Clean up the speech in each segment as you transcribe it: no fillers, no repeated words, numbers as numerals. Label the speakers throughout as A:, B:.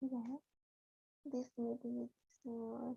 A: Yeah, this meeting is so.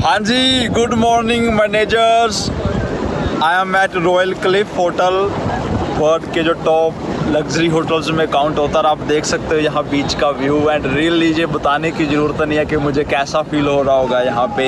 B: हाँ जी, good morning managers. I am at Royal Cliff hotel, world के जो top luxury hotels में count होता है। आप देख सकते हो यहाँ बीच का व्यू एंड रियली ये बताने की ज़रूरत नहीं है कि मुझे कैसा फील हो रहा होगा यहाँ पे।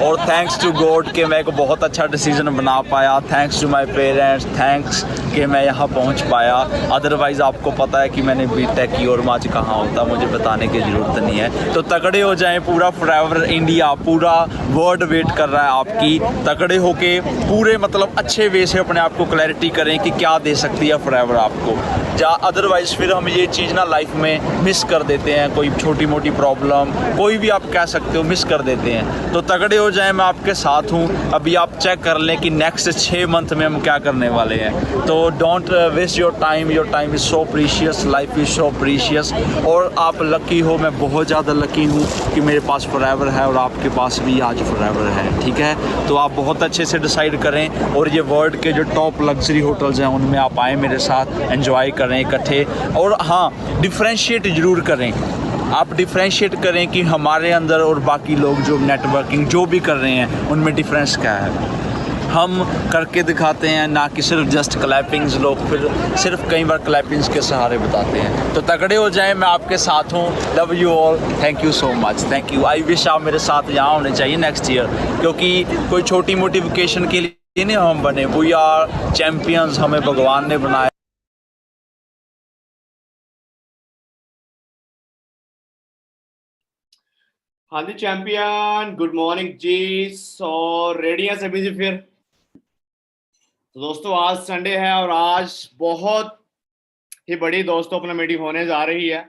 B: और थैंक्स टू गॉड कि मैं एक बहुत अच्छा डिसीजन बना पाया, thanks to my parents, thanks कि मैं यहाँ पहुँच पाया। अदरवाइज़ आपको पता है कि मैंने बीटेक की और आज कहाँ होता, मुझे बताने की ज़रूरत नहीं है। तो तगड़े हो जाएं, पूरा फॉरएवर इंडिया, पूरा वर्ल्ड वेट कर रहा है आपकी। तगड़े होके पूरे मतलब अच्छे वे से अपने आप को क्लैरिटी करें कि क्या दे सकती है फॉरएवर आपको। या अदरवाइज़ फिर हम ये चीज़ ना लाइफ में मिस कर देते हैं, कोई छोटी मोटी प्रॉब्लम, कोई भी आप कह सकते हो, मिस कर देते हैं। तो तगड़े हो जाएं, मैं आपके साथ हूँ। अभी आप चेक कर लें कि नेक्स्ट 6 मंथ में हम क्या करने वाले हैं। तो don't waste your time is so precious, life is so precious. और आप लकी हो, मैं बहुत ज़्यादा लकी हूँ कि मेरे पास फॉरएवर है और आपके पास भी आज फॉरएवर है, ठीक है। तो आप बहुत अच्छे से डिसाइड करें और ये वर्ल्ड के जो टॉप लग्जरी होटल्स हैं उनमें आप आएँ मेरे साथ, एंजॉय करें इकट्ठे। और हाँ, डिफ्रेंशिएट ज़रूर करें। आप डिफ्रेंशिएट करें कि हमारे अंदर और बाकी लोग जो नेटवर्किंग जो भी कर रहे हैं उनमें डिफरेंस क्या है। हम करके दिखाते हैं, ना कि सिर्फ जस्ट क्लैपिंग्स। लोग फिर सिर्फ कई बार क्लैपिंग्स के सहारे बताते हैं। तो तगड़े हो जाएं, मैं आपके साथ हूँ। Love you all, thank you so much, thank you. I wish आप मेरे साथ यहाँ होने चाहिए नेक्स्ट ईयर, क्योंकि कोई छोटी मोटी वेकेशन के लिए नहीं हम बने, वी आर चैम्पियंस, हमें भगवान ने बनाया।
C: हाँ जी चैंपियन, गुड मॉर्निंग जी। और रेडी हैं सभी जी फिर? तो दोस्तों आज संडे है और आज बहुत ही बड़ी दोस्तों अपना मीटिंग होने जा रही है।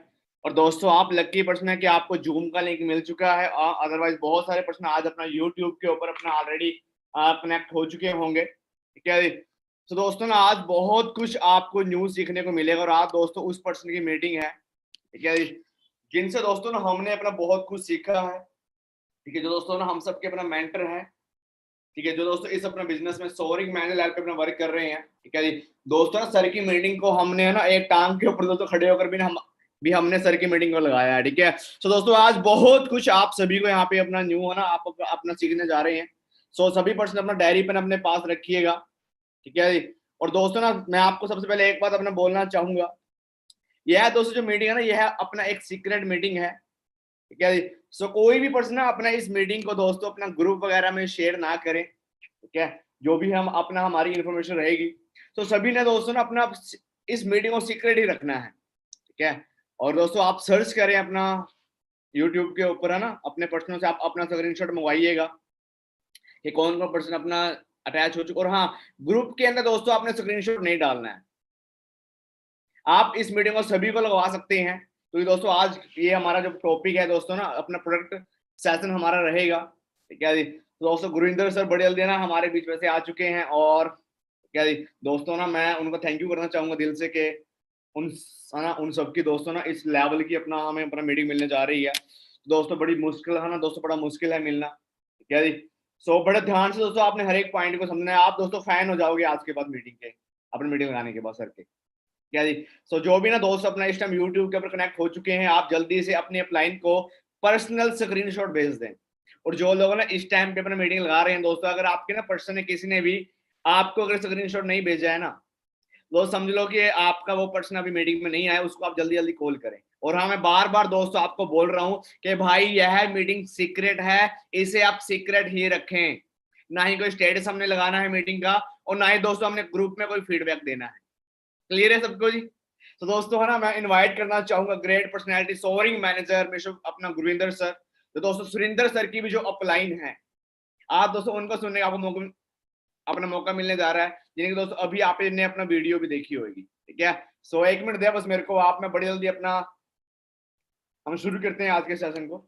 C: और दोस्तों आप लकी पर्सन है कि आपको जूम का लिंक मिल चुका है। अदरवाइज बहुत सारे पर्सन आज अपना यूट्यूब के ऊपर अपना ऑलरेडी कनेक्ट हो चुके होंगे, ठीक है। तो दोस्तों ना आज बहुत कुछ आपको न्यूज सीखने को मिलेगा और आज दोस्तों उस पर्सन की मीटिंग है, ठीक है, जिनसे दोस्तों ना हमने अपना बहुत कुछ सीखा है, ठीक है। जो दोस्तों ना हम सबके अपना मेंटर है, ठीक है। जो दोस्तों इस अपना बिजनेस में सोअरिंग मैनुअल ऐप पे अपना वर्क कर रहे हैं, ठीक है जी। दोस्तों ना सर की मीटिंग को हमने है ना एक टांग के ऊपर दोस्तों खड़े होकर भी हमने सर की मीटिंग को लगाया है, ठीक है। तो दोस्तों आज बहुत कुछ आप सभी को यहाँ पे अपना न्यू है ना आप अपना सीखने जा रहे हैं। सो सभी पर्सन अपना डायरी पेन अपने पास रखिएगा, ठीक है जी। और दोस्तों ना मैं आपको सबसे पहले एक बात अपना बोलना चाहूंगा, यह दोस्तों जो मीटिंग है ना यह अपना एक सीक्रेट मीटिंग है, ठीक है। सो कोई भी पर्सन अपना इस मीटिंग को दोस्तों अपना ग्रुप वगैरह में शेयर ना करें, ठीक है। जो भी हम अपना हमारी इंफॉर्मेशन रहेगी तो सभी ने दोस्तों ना अपना इस मीटिंग को सीक्रेट ही रखना है, ठीक है। और दोस्तों आप सर्च करें अपना यूट्यूब के ऊपर है ना, अपने पर्सनों से आप अपना स्क्रीनशॉट मंगवाइएगा कि कौन कौन पर्सन अपना अटैच हो चुका। और हाँ, ग्रुप के अंदर दोस्तों आपने स्क्रीनशॉट नहीं डालना है, आप इस मीटिंग को सभी को लगवा सकते हैं। तो ये दोस्तों आज ये हमारा जो टॉपिक है दोस्तों ना अपना प्रोडक्ट सेशन हमारा रहेगा, ठीक है जी। तो दोस्तों गुरिंदर सर बड़े जल्दी ना हमारे बीच में से आ चुके हैं और क्या जी दोस्तों ना मैं उनको थैंक यू करना चाहूंगा दिल से कि उन उन सबकी दोस्तों ना इस लेवल की अपना हमें अपना मीटिंग मिलने जा रही है। दोस्तों बड़ी मुश्किल है ना दोस्तों, बड़ा मुश्किल है मिलना, ठीक है जी। सो बड़े ध्यान से दोस्तों आपने हर एक पॉइंट को समझना है। आप दोस्तों फैन हो जाओगे आज के बाद मीटिंग के, अपनी मीटिंग लगाने के बाद सर के, क्या जी। सो जो भी ना दोस्त अपना इस टाइम यूट्यूब के ऊपर कनेक्ट हो चुके हैं आप जल्दी से अपनी अपलाइन को पर्सनल स्क्रीनशॉट भेज दें। और जो लोग ना इस टाइम पे अपना मीटिंग लगा रहे हैं दोस्तों, अगर आपके ना पर्सन ने किसी ने भी आपको अगर स्क्रीनशॉट नहीं भेजा है ना, तो समझ लो कि आपका वो पर्सन अभी मीटिंग में नहीं आया, उसको आप जल्दी जल्दी कॉल करें। और हाँ मैं बार बार दोस्तों आपको बोल रहा हूं कि भाई यह मीटिंग सीक्रेट है, इसे आप सीक्रेट ही रखें। ना ही कोई स्टेटस हमने लगाना है मीटिंग का और ना ही दोस्तों हमने ग्रुप में कोई फीडबैक देना है। क्लियर है सबको जी? तो दोस्तों है ना मैं इनवाइट करना चाहूंगा ग्रेट पर्सनैलिटी सोअरिंग मैनेजर मिस्टर अपना गुरविंदर सर। तो दोस्तों सुरिंदर सर की भी जो अपलाइन है, आप दोस्तों उनको सुनने का आपको अपना मौका मिलने जा रहा है, जिनके दोस्तों अभी आपने अपना वीडियो भी देखी होगी, ठीक है। सो एक मिनट दे बस मेरे को, आप में बड़ी जल्दी अपना हम शुरू करते हैं आज के सेशन को।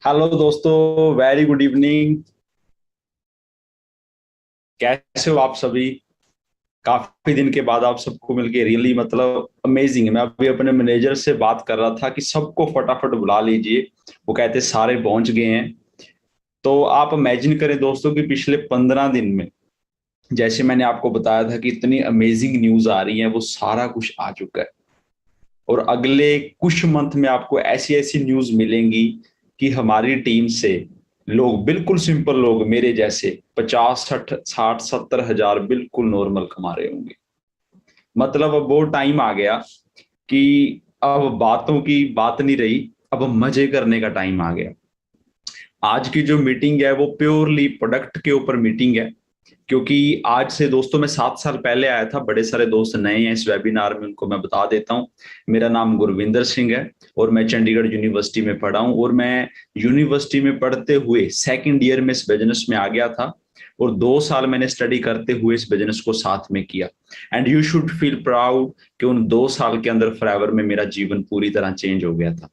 B: हेलो दोस्तों, वेरी गुड इवनिंग। कैसे हो आप सभी? काफी दिन के बाद आप सबको मिलके रियली मतलब अमेजिंग है। मैं अभी अपने मैनेजर से बात कर रहा था कि सबको फटाफट बुला लीजिए। वो कहते सारे पहुंच गए हैं। तो आप इमेजिन करें दोस्तों कि पिछले 15 दिन में, जैसे मैंने आपको बताया था कि इतनी अमेजिंग न्यूज आ रही है, वो सारा कुछ आ चुका है। और अगले कुछ मंथ में आपको ऐसी ऐसी न्यूज मिलेंगी कि हमारी टीम से लोग, बिल्कुल सिंपल लोग मेरे जैसे, 50 60 60 70 हजार बिल्कुल नॉर्मल कमा रहे होंगे। मतलब अब वो टाइम आ गया कि अब बातों की बात नहीं रही, अब मजे करने का टाइम आ गया। आज की जो मीटिंग है वो प्योरली प्रोडक्ट के ऊपर मीटिंग है। क्योंकि आज से दोस्तों मैं 7 साल पहले आया था, बड़े सारे दोस्त नए हैं इस वेबिनार में, उनको मैं बता देता हूँ। मेरा नाम गुरविंदर सिंह है और मैं चंडीगढ़ यूनिवर्सिटी में पढ़ा हूँ। और मैं यूनिवर्सिटी में पढ़ते हुए सेकंड ईयर में इस बिजनेस में आ गया था। और 2 साल मैंने स्टडी करते हुए इस बिजनेस को साथ में किया। And you should feel proud कि उन 2 साल के अंदर फॉरएवर में मेरा जीवन पूरी तरह चेंज हो गया था।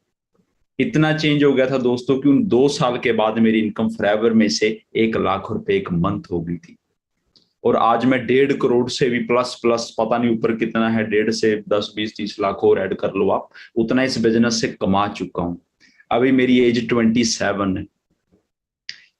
B: इतना चेंज हो गया था दोस्तों कि उन 2 साल के बाद मेरी इनकम फॉरएवर में से 1 लाख रुपए एक मंथ हो गई थी। और आज मैं 1.5 करोड़ से भी प्लस प्लस पता नहीं ऊपर कितना है, 1.5 से 10 20 30 लाख और ऐड कर लो आप, उतना इस बिजनेस से कमा चुका हूं। अभी मेरी एज 27 है।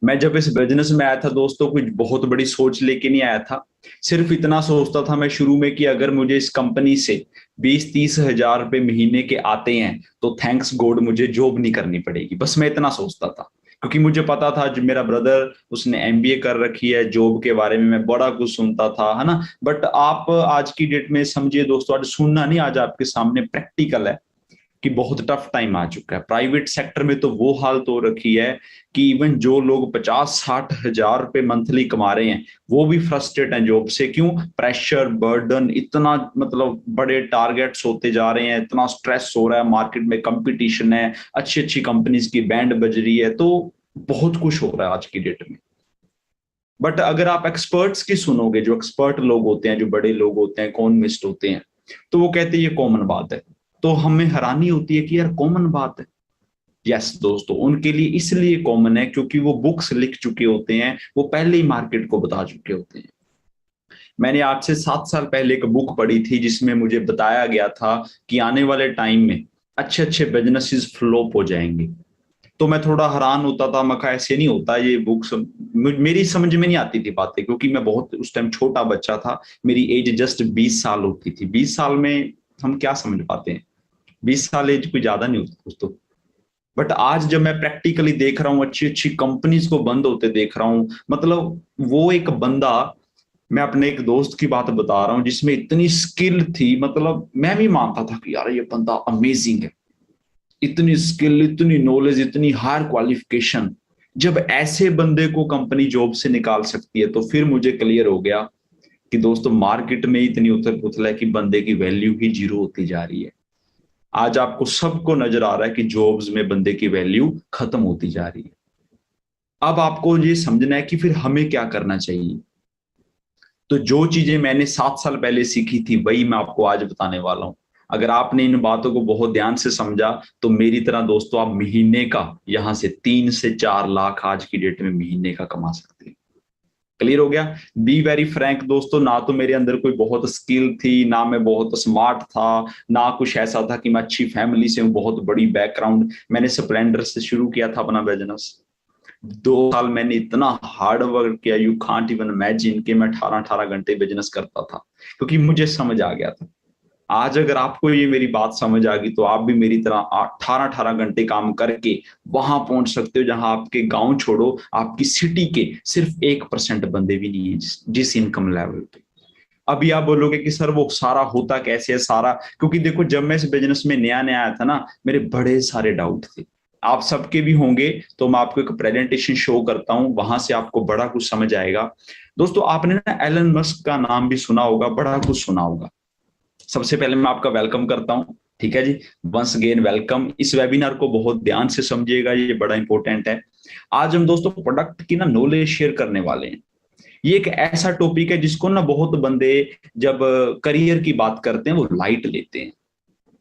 B: मैं जब इस बिजनेस में आया था दोस्तों, कुछ बहुत बड़ी सोच लेके नहीं आया था। सिर्फ इतना सोचता था मैं शुरू में कि अगर मुझे इस कंपनी से 20 30 हजार रुपए महीने के आते हैं तो थैंक्स गॉड मुझे जॉब नहीं करनी पड़ेगी। बस मैं इतना सोचता था, क्योंकि मुझे पता था जो मेरा ब्रदर, उसने एमबीए कर रखी है, जॉब के बारे में मैं बड़ा कुछ सुनता था, है ना। बट आप आज की डेट में समझिए दोस्तों, आज सुनना नहीं, आज आपके सामने प्रैक्टिकल है कि बहुत टफ टाइम आ चुका है। प्राइवेट सेक्टर में तो वो हालत हो रखी है कि इवन जो लोग 50 60 हजार रुपए मंथली कमा रहे हैं वो भी फ्रस्ट्रेट हैं जॉब से। क्यों? प्रेशर, बर्डन, इतना मतलब बड़े टारगेट्स होते जा रहे हैं, इतना स्ट्रेस हो रहा है, मार्केट में कंपटीशन है, अच्छी अच्छी कंपनीज की बैंड बज रही है, तो बहुत कुछ हो रहा है आज की डेट में। बट अगर आप एक्सपर्ट्स की सुनोगे, जो एक्सपर्ट लोग होते हैं, जो बड़े लोग होते हैं, इकोनॉमिस्ट होते हैं, तो वो कहते हैं ये कॉमन बात है। तो हमें हैरानी होती है कि यार कॉमन बात है। यस दोस्तों, उनके लिए इसलिए कॉमन है क्योंकि वो बुक्स लिख चुके होते हैं, वो पहले ही मार्केट को बता चुके होते हैं। मैंने आज से 7 साल पहले एक बुक पढ़ी थी जिसमें मुझे बताया गया था कि आने वाले टाइम में अच्छे अच्छे बिजनेसेस फ्लॉप हो जाएंगे। तो मैं थोड़ा हैरान होता था, मैं कहा ऐसे नहीं होता, ये बुक्स मेरी समझ में नहीं आती थी बातें, क्योंकि मैं बहुत उस टाइम छोटा बच्चा था। मेरी एज जस्ट 20 साल होती थी। 20 साल में हम क्या समझ पाते हैं? 20 साल एज कोई ज्यादा नहीं होती दोस्तों। बट आज जब मैं प्रैक्टिकली देख रहा हूँ, अच्छी अच्छी कंपनीज को बंद होते देख रहा हूँ, मतलब वो एक बंदा, मैं अपने एक दोस्त की बात बता रहा हूँ जिसमें इतनी स्किल थी, मतलब मैं भी मानता था कि यार ये बंदा अमेजिंग है, इतनी स्किल, इतनी नॉलेज, इतनी हायर क्वालिफिकेशन। जब ऐसे बंदे को कंपनी जॉब से निकाल सकती है तो फिर मुझे क्लियर हो गया कि दोस्तों मार्केट में इतनी उथल पुथल है कि बंदे की वैल्यू ही जीरो होती जा रही है। आज आपको सबको नजर आ रहा है कि जॉब्स में बंदे की वैल्यू खत्म होती जा रही है। अब आपको ये समझना है कि फिर हमें क्या करना चाहिए। तो जो चीजें मैंने 7 साल पहले सीखी थी वही मैं आपको आज बताने वाला हूं। अगर आपने इन बातों को बहुत ध्यान से समझा तो मेरी तरह दोस्तों आप महीने का यहां से 3 से 4 लाख आज की डेट में महीने का कमा सकते हैं। क्लियर हो गया? बी वेरी फ्रैंक दोस्तों, ना तो मेरे अंदर कोई बहुत स्किल थी, ना मैं बहुत स्मार्ट था, ना कुछ ऐसा था कि मैं अच्छी फैमिली से हूँ, बहुत बड़ी बैकग्राउंड। मैंने स्प्लेंडर से शुरू किया था अपना बिजनेस। 2 साल मैंने इतना हार्ड वर्क किया, यू कांट इवन इमेजिन, कि मैं 18 18 घंटे बिजनेस करता था, क्योंकि मुझे समझ आ गया था। आज अगर आपको ये मेरी बात समझ आ गई तो आप भी मेरी तरह 18 18 घंटे काम करके वहां पहुंच सकते हो जहां आपके गांव छोड़ो, आपकी सिटी के सिर्फ 1% बंदे भी नहीं है जिस इनकम लेवल पे। अभी आप बोलोगे कि सर वो सारा होता कैसे है सारा, क्योंकि देखो जब मैं इस बिजनेस में नया नया आया था ना, मेरे बड़े सारे डाउट थे। आप सबके भी होंगे, तो मैं आपको एक प्रेजेंटेशन शो करता हूं, वहां से आपको बड़ा कुछ समझ आएगा। दोस्तों आपने ना एलन मस्क का नाम भी सुना होगा, बड़ा कुछ सुना होगा। सबसे पहले मैं आपका वेलकम करता हूं, ठीक है जी। Once again welcome. इस वेबिनार को बहुत ध्यान से समझिएगा, ये बड़ा इंपॉर्टेंट है। आज हम दोस्तों प्रोडक्ट की ना नॉलेज शेयर करने वाले हैं। ये एक ऐसा टॉपिक है जिसको ना बहुत बंदे जब करियर की बात करते हैं वो लाइट लेते हैं,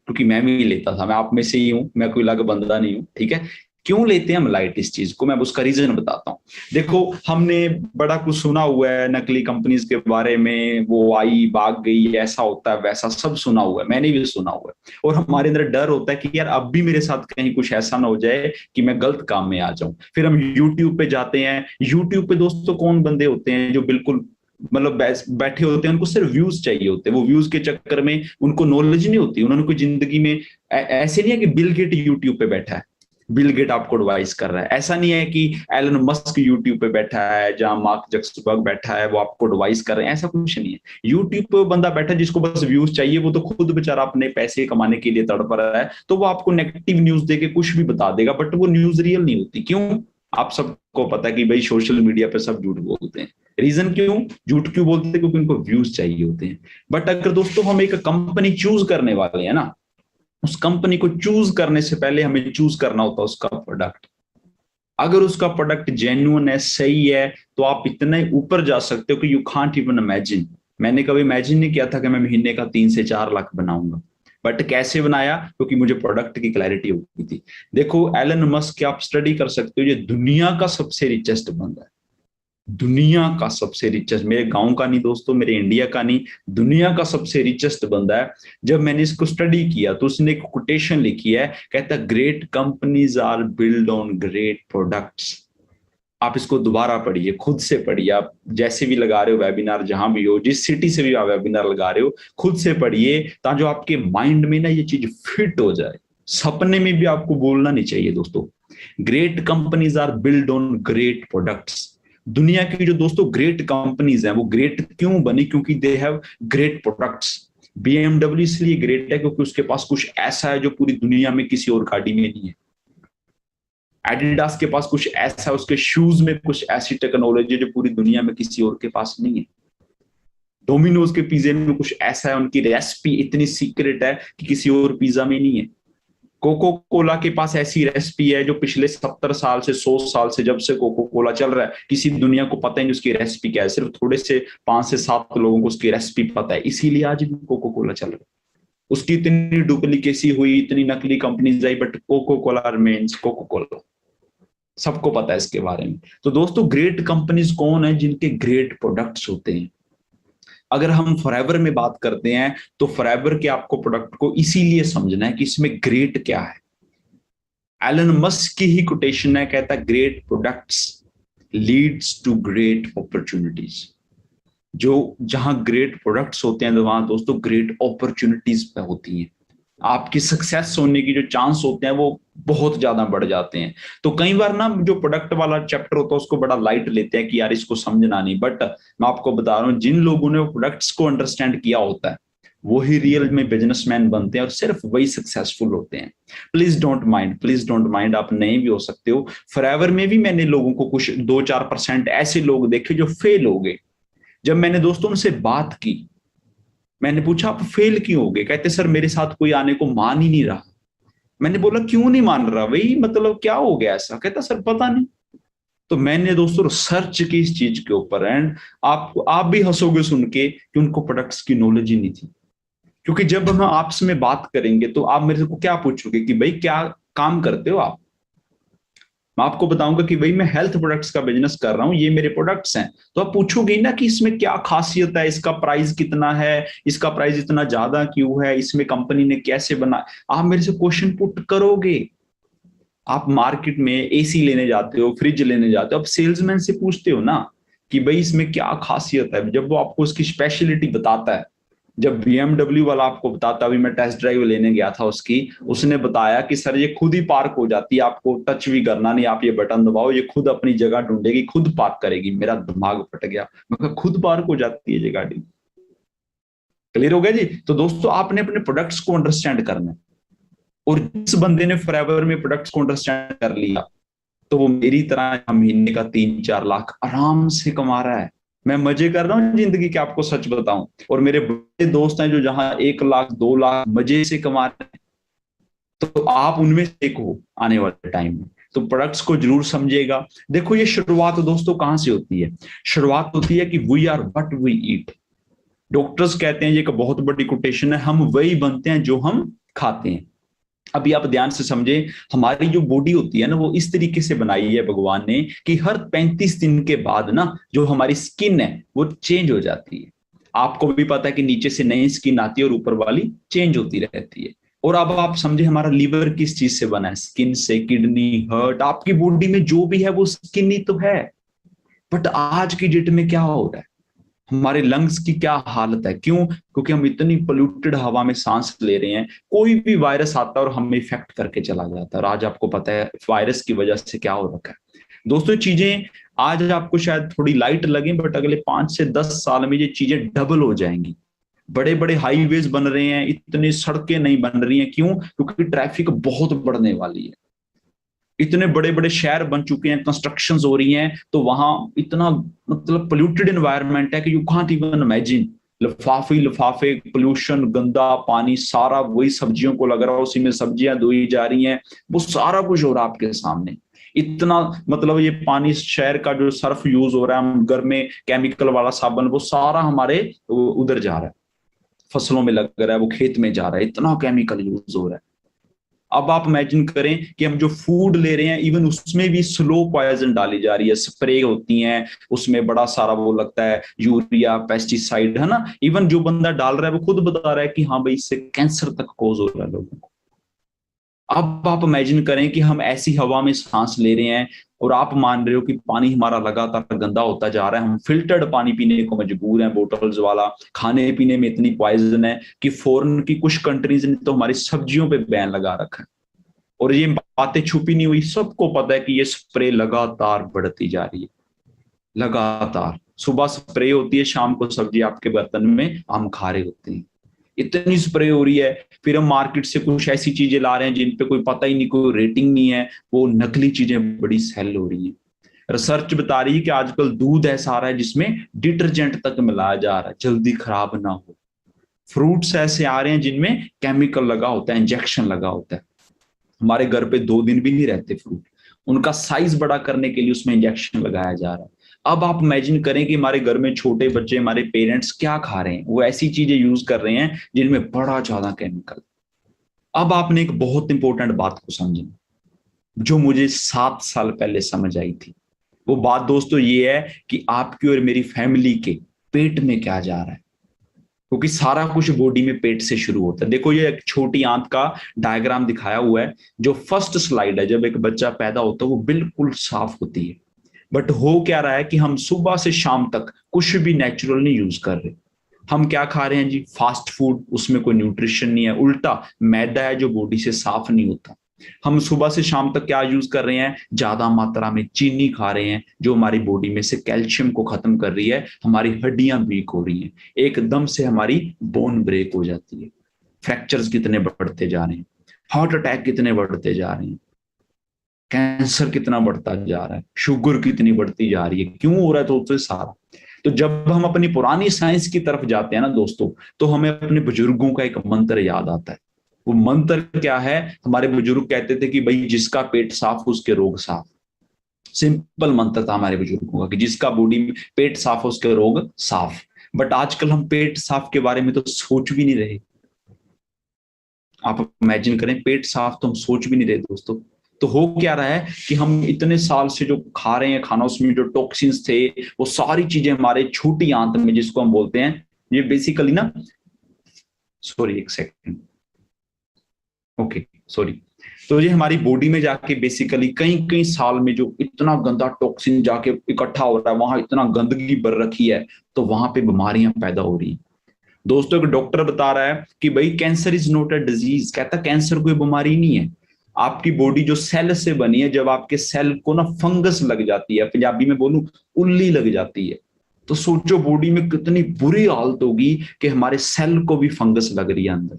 B: क्योंकि मैं भी लेता था, मैं आप में से ही हूं, मैं कोई अलग बंदा नहीं हूं, ठीक है। क्यों लेते हैं हम लाइट इस चीज को, मैं उसका रीजन बताता हूँ। देखो, हमने बड़ा कुछ सुना हुआ है नकली कंपनीज के बारे में, वो आई भाग गई, ऐसा होता है वैसा, सब सुना हुआ है, मैंने भी सुना हुआ है। और हमारे अंदर डर होता है कि यार अब भी मेरे साथ कहीं कुछ ऐसा ना हो जाए कि मैं गलत काम में आ जाऊं। फिर हम यूट्यूब पे जाते हैं। यूट्यूब पे दोस्तों कौन बंदे होते हैं जो बिल्कुल मतलब बैठे होते हैं, उनको सिर्फ व्यूज चाहिए होते हैं। वो व्यूज के चक्कर में उनको नॉलेज नहीं होती, उन्होंने कोई जिंदगी में ऐसे नहीं है कि बिल गेट यूट्यूब पे बैठा है, बिल गेट आपको एडवाइस कर रहा है। ऐसा नहीं है कि एलन मस्क यूट्यूब पे बैठा है, जहां मार्क जक्सबर्ग बैठा है वो आपको एडवाइस कर रहे हैं, ऐसा कुछ नहीं है। यूट्यूब पे बंदा बैठा है जिसको बस व्यूज चाहिए, वो तो खुद बेचारा अपने पैसे कमाने के लिए तड़प रहा है, तो वो आपको नेगेटिव न्यूज देके कुछ भी बता देगा, बट वो न्यूज रियल नहीं होती। क्यों? आप सबको पता है कि भाई सोशल मीडिया पे सब झूठ बोलते हैं। रीजन क्यों झूठ क्यों बोलते हैं? क्योंकि उनको व्यूज चाहिए होते हैं। बट अगर दोस्तों हम एक कंपनी चूज करने वाले हैं ना, उस कंपनी को चूज करने से पहले हमें चूज करना होता है उसका प्रोडक्ट। अगर उसका प्रोडक्ट जेन्युइन है, सही है, तो आप इतने ऊपर जा सकते हो कि यू कांट इवन इमेजिन। मैंने कभी इमेजिन नहीं किया था कि मैं महीने का 3 से 4 लाख बनाऊंगा, बट कैसे बनाया? क्योंकि मुझे प्रोडक्ट की क्लैरिटी हो गई थी। देखो, एलन मस्क की आप स्टडी कर सकते हो, ये दुनिया का सबसे रिचेस्ट बंदा है, दुनिया का सबसे रिचेस्ट, मेरे गांव का नहीं दोस्तों, मेरे इंडिया का नहीं, दुनिया का सबसे रिचेस्ट बंदा है। जब मैंने इसको स्टडी किया तो उसने एक कोटेशन लिखी है, कहता है great companies are build on great products. आप इसको दोबारा पढ़िए, खुद से पढ़िए, आप जैसे भी लगा रहे हो वेबिनार, जहां भी हो, जिस सिटी से भी आप वेबिनार लगा रहे हो, खुद से पढ़िए, ताकि आपके माइंड में ना ये चीज फिट हो जाए। सपने में भी आपको बोलना नहीं चाहिए दोस्तों, great companies are build on great products. दुनिया की जो दोस्तों ग्रेट कंपनीज हैं, वो ग्रेट क्यों बनी? क्योंकि they have great products. BMW इसलिए ग्रेट है क्योंकि उसके पास कुछ ऐसा है जो पूरी दुनिया में किसी और गाड़ी में नहीं है। एडिडास के पास कुछ ऐसा है, उसके शूज में कुछ ऐसी टेक्नोलॉजी जो पूरी दुनिया में किसी और के पास नहीं है। डोमिनोज के पिज्जे में कुछ ऐसा है, उनकी रेसिपी इतनी सीक्रेट है कि किसी और पिज्जा में नहीं है। कोको कोला के पास ऐसी रेसिपी है जो पिछले 70 साल से 100 साल से, जब से कोको कोला चल रहा है, किसी दुनिया को पता ही नहीं उसकी रेसिपी क्या है। सिर्फ थोड़े से 5 से 7 लोगों को उसकी रेसिपी पता है, इसीलिए आज भी कोको कोला चल रहा है। उसकी इतनी डुप्लीकेसी हुई, इतनी नकली कंपनीज आई, but Coca Cola remains Coca Cola. सबको पता है इसके बारे में। तो दोस्तों, ग्रेट कंपनीज कौन है? जिनके ग्रेट प्रोडक्ट्स होते हैं। अगर हम फॉरएवर में बात करते हैं तो फॉरएवर के आपको प्रोडक्ट को इसीलिए समझना है कि इसमें ग्रेट क्या है। एलन मस्क की ही कोटेशन है, कहता है great products leads to great opportunities. जो जहां ग्रेट प्रोडक्ट्स होते हैं, तो वहां दोस्तों ग्रेट अपॉर्चुनिटीज पे होती हैं। आपकी सक्सेस होने की जो चांस होते हैं वो बहुत ज्यादा बढ़ जाते हैं। तो कई बार ना जो प्रोडक्ट वाला चैप्टर होता है उसको बड़ा लाइट लेते हैं कि यार इसको समझना नहीं, बट मैं आपको बता रहा हूँ, जिन लोगों ने प्रोडक्ट्स को अंडरस्टैंड किया होता है वही रियल में बिजनेसमैन बनते हैं और सिर्फ वही सक्सेसफुल होते हैं। Please don't mind, please don't mind, आप नहीं भी हो सकते हो। फॉरएवर में भी मैंने लोगों को कुछ 2-4% ऐसे लोग देखे जो फेल हो गए। जब मैंने दोस्तों उनसे बात की, मैंने पूछा आप फेल क्यों हो गए? कहते सर मेरे साथ कोई आने को मान ही नहीं रहा। मैंने बोला क्यों नहीं मान रहा भाई, मतलब क्या हो गया ऐसा? कहता सर पता नहीं। तो मैंने दोस्तों सर्च की इस चीज के ऊपर, एंड आप भी हंसोगे सुन के कि उनको प्रोडक्ट्स की नॉलेज ही नहीं थी। क्योंकि जब हम आपस में बात करेंगे तो आप मेरे को क्या पूछोगे कि भाई क्या काम करते हो आप? मैं आपको बताऊंगा कि भाई मैं हेल्थ प्रोडक्ट्स का बिजनेस कर रहा हूं, ये मेरे प्रोडक्ट्स हैं। तो आप पूछोगे ना कि इसमें क्या खासियत है, इसका प्राइस कितना है, इसका प्राइस इतना ज्यादा क्यों है, इसमें कंपनी ने कैसे बना। आप मेरे से क्वेश्चन पुट करोगे। आप मार्केट में एसी लेने जाते हो, फ्रिज लेने जाते हो, आप सेल्समैन से पूछते हो ना कि भाई इसमें क्या खासियत है। जब वो आपको उसकी स्पेशलिटी बताता है, जब BMW वाला आपको बताता, अभी मैं टेस्ट ड्राइव लेने गया था उसकी, उसने बताया कि सर ये खुद ही पार्क हो जाती है, आपको टच भी करना नहीं, आप ये बटन दबाओ ये खुद अपनी जगह ढूंढेगी, खुद पार्क करेगी। मेरा दिमाग फट गया, मैं कहा खुद पार्क हो जाती है ये गाड़ी। क्लियर हो गया जी? तो दोस्तों आपने अपने प्रोडक्ट्स को अंडरस्टैंड करना है, और जिस बंदे ने फॉरएवर में प्रोडक्ट्स को अंडरस्टैंड कर लिया तो वो मेरी तरह महीने का 3-4 लाख आराम से कमा रहा है। मैं मजे कर रहा हूँ जिंदगी के, आपको सच बताऊं। और मेरे बड़े दोस्त हैं जो जहां 1 लाख 2 लाख मजे से कमा रहे हैं, तो आप उनमें से एक हो आने वाले टाइम में। तो प्रोडक्ट्स को जरूर समझिएगा। देखो ये शुरुआत दोस्तों कहां से होती है? शुरुआत होती है कि we are what we eat. Doctors कहते हैं, ये एक बहुत बड़ी कोटेशन है, हम वही बनते हैं जो हम खाते हैं। अभी आप ध्यान से समझे, हमारी जो बॉडी होती है ना, वो इस तरीके से बनाई है भगवान ने कि हर 35 दिन के बाद ना जो हमारी स्किन है वो चेंज हो जाती है। आपको भी पता है कि नीचे से नई स्किन आती है और ऊपर वाली चेंज होती रहती है। और अब आप समझे हमारा लीवर किस चीज से बना है? स्किन से। किडनी, हार्ट, आपकी बॉडी में जो भी है वो स्किन ही तो है। बट आज की डेट में क्या हो रहा है? हमारे लंग्स की क्या हालत है? क्यों? क्योंकि हम इतनी पोल्यूटेड हवा में सांस ले रहे हैं। कोई भी वायरस आता है और हमें इफेक्ट करके चला जाता है। और आज आपको पता है वायरस की वजह से क्या हो रखा है। दोस्तों, चीजें आज आपको शायद थोड़ी लाइट लगे, बट अगले 5 से 10 साल में ये चीजें डबल हो जाएंगी। बड़े बड़े हाईवेज बन रहे हैं, इतनी सड़कें नहीं बन रही हैं। क्यों? क्योंकि ट्रैफिक बहुत बढ़ने वाली है। इतने बड़े बड़े शहर बन चुके हैं, कंस्ट्रक्शंस हो रही हैं, तो वहां इतना मतलब पोल्यूटेड एनवायरनमेंट है कि यू कांट इवन इमेजिन। लिफाफे लिफाफे, पोल्यूशन, गंदा पानी, सारा वही सब्जियों को लग रहा है, उसी में सब्जियां धोई जा रही हैं। वो सारा कुछ हो रहा है आपके सामने। इतना मतलब ये पानी, शहर का जो सर्फ यूज हो रहा है, हम घर में केमिकल वाला साबुन, वो सारा हमारे उधर जा रहा है, फसलों में लग रहा है, वो खेत में जा रहा है। इतना केमिकल यूज हो रहा है। अब आप इमेजिन करें कि हम जो फूड ले रहे हैं, इवन उसमें भी स्लो पॉइजन डाली जा रही है, स्प्रे होती हैं उसमें, बड़ा सारा वो लगता है यूरिया, पेस्टिसाइड, है ना। इवन जो बंदा डाल रहा है वो खुद बता रहा है कि हाँ भाई इससे कैंसर तक कोज हो रहा है लोगों को। अब आप इमेजिन करें कि हम ऐसी हवा में सांस ले रहे हैं और आप मान रहे हो कि पानी हमारा लगातार गंदा होता जा रहा है। हम फिल्टर्ड पानी पीने को मजबूर हैं, बोटल्स वाला। खाने पीने में इतनी पॉइजन है कि फॉरेन की कुछ कंट्रीज ने तो हमारी सब्जियों पे बैन लगा रखा है। और ये बातें छुपी नहीं हुई, सबको पता है कि ये स्प्रे लगातार बढ़ती जा रही है। लगातार सुबह स्प्रे होती है, शाम को सब्जी आपके बर्तन में हम खा रहे होते हैं। इतनी स्प्रे हो रही है। फिर हम मार्केट से कुछ ऐसी चीजें ला रहे हैं जिन पे कोई पता ही नहीं, कोई रेटिंग नहीं है, वो नकली चीजें बड़ी सेल हो रही है। रिसर्च बता रही है कि आजकल दूध ऐसा आ रहा है जिसमें डिटर्जेंट तक मिलाया जा रहा है, जल्दी खराब ना हो। फ्रूट्स ऐसे आ रहे हैं जिनमें केमिकल लगा होता है, इंजेक्शन लगा होता है। हमारे घर पे 2 दिन भी नहीं रहते फ्रूट, उनका साइज बड़ा करने के लिए उसमें इंजेक्शन लगाया जा रहा है। अब आप इमेजिन करें कि हमारे घर में छोटे बच्चे, हमारे पेरेंट्स क्या खा रहे हैं? वो ऐसी चीजें यूज कर रहे हैं जिनमें बड़ा ज्यादा केमिकल। अब आपने एक बहुत इंपॉर्टेंट बात को समझना, जो मुझे 7 साल पहले समझ आई थी। वो बात दोस्तों ये है कि आपकी और मेरी फैमिली के पेट में क्या जा रहा है। क्योंकि सारा कुछ बॉडी में पेट से शुरू होता है। देखो, ये एक छोटी आंत का डायग्राम दिखाया हुआ है। जो फर्स्ट स्लाइड है, जब एक बच्चा पैदा होता है वो बिल्कुल साफ होती है। बट हो क्या रहा है कि हम सुबह से शाम तक कुछ भी नेचुरल नहीं यूज कर रहे। हम क्या खा रहे हैं जी? फास्ट फूड, उसमें कोई न्यूट्रिशन नहीं है, उल्टा मैदा है जो बॉडी से साफ नहीं होता। हम सुबह से शाम तक क्या यूज कर रहे हैं? ज्यादा मात्रा में चीनी खा रहे हैं, जो हमारी बॉडी में से कैल्शियम को खत्म कर रही है। हमारी हड्डियां वीक हो रही हैं, एकदम से हमारी बोन ब्रेक हो जाती है। फ्रैक्चर्स कितने बढ़ते जा रहे हैं, हार्ट अटैक कितने बढ़ते जा रहे हैं, कैंसर कितना बढ़ता जा रहा है, शुगर कितनी बढ़ती जा रही है। क्यों हो रहा है? तो सारा। तो जब हम अपनी पुरानी साइंस की तरफ जाते हैं ना दोस्तों, तो हमें अपने बुजुर्गों का एक मंत्र याद आता है। वो मंत्र क्या है? हमारे बुजुर्ग कहते थे कि भाई जिसका पेट साफ उसके रोग साफ। सिंपल मंत्र था हमारे बुजुर्गों का कि जिसका बॉडी में पेट साफ हो उसके रोग साफ। बट आजकल हम पेट साफ के बारे में तो सोच भी नहीं रहे। आप इमेजिन करें, पेट साफ तो हम सोच भी नहीं रहे दोस्तों। तो हो क्या रहा है कि हम इतने साल से जो खा रहे हैं खाना, उसमें जो टॉक्सिन्स थे, वो सारी चीजें हमारे छोटी आंत में, जिसको हम बोलते हैं, ये बेसिकली ना, सॉरी एक सेकंड, ओके सॉरी। तो ये हमारी बॉडी में जाके बेसिकली कई कई साल में जो इतना गंदा टॉक्सिन जाके इकट्ठा हो रहा है, वहां इतना गंदगी भर रखी है, तो वहां पे बीमारियां पैदा हो रही हैं। दोस्तों, एक डॉक्टर बता रहा है कि भाई cancer is not a disease. कहता कैंसर कोई बीमारी नहीं है। आपकी बॉडी जो सेल से बनी है, जब आपके सेल को ना फंगस लग जाती है, पंजाबी में बोलूं उल्ली लग जाती है, तो सोचो बॉडी में कितनी बुरी हालत होगी कि हमारे सेल को भी फंगस लग रही है अंदर।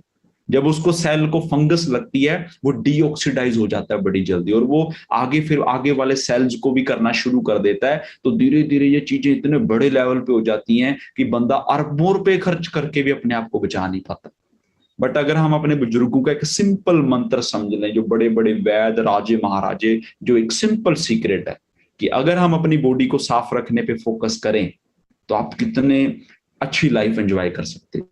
B: जब उसको सेल को फंगस लगती है, वो डीऑक्सीडाइज हो जाता है बड़ी जल्दी, और वो आगे फिर आगे वाले सेल्स को भी करना शुरू कर देता है। तो धीरे धीरे ये चीजें इतने बड़े लेवल पे हो जाती हैं कि बंदा अरबों रुपए खर्च करके भी अपने आप को बचा नहीं पाता। बट अगर हम अपने बुजुर्गों का एक सिंपल मंत्र समझ लें, जो बड़े बड़े वैद राजे महाराजे, जो एक सिंपल सीक्रेट है कि अगर हम अपनी बॉडी को साफ रखने पे फोकस करें, तो आप कितने अच्छी लाइफ एंजॉय कर सकते हैं।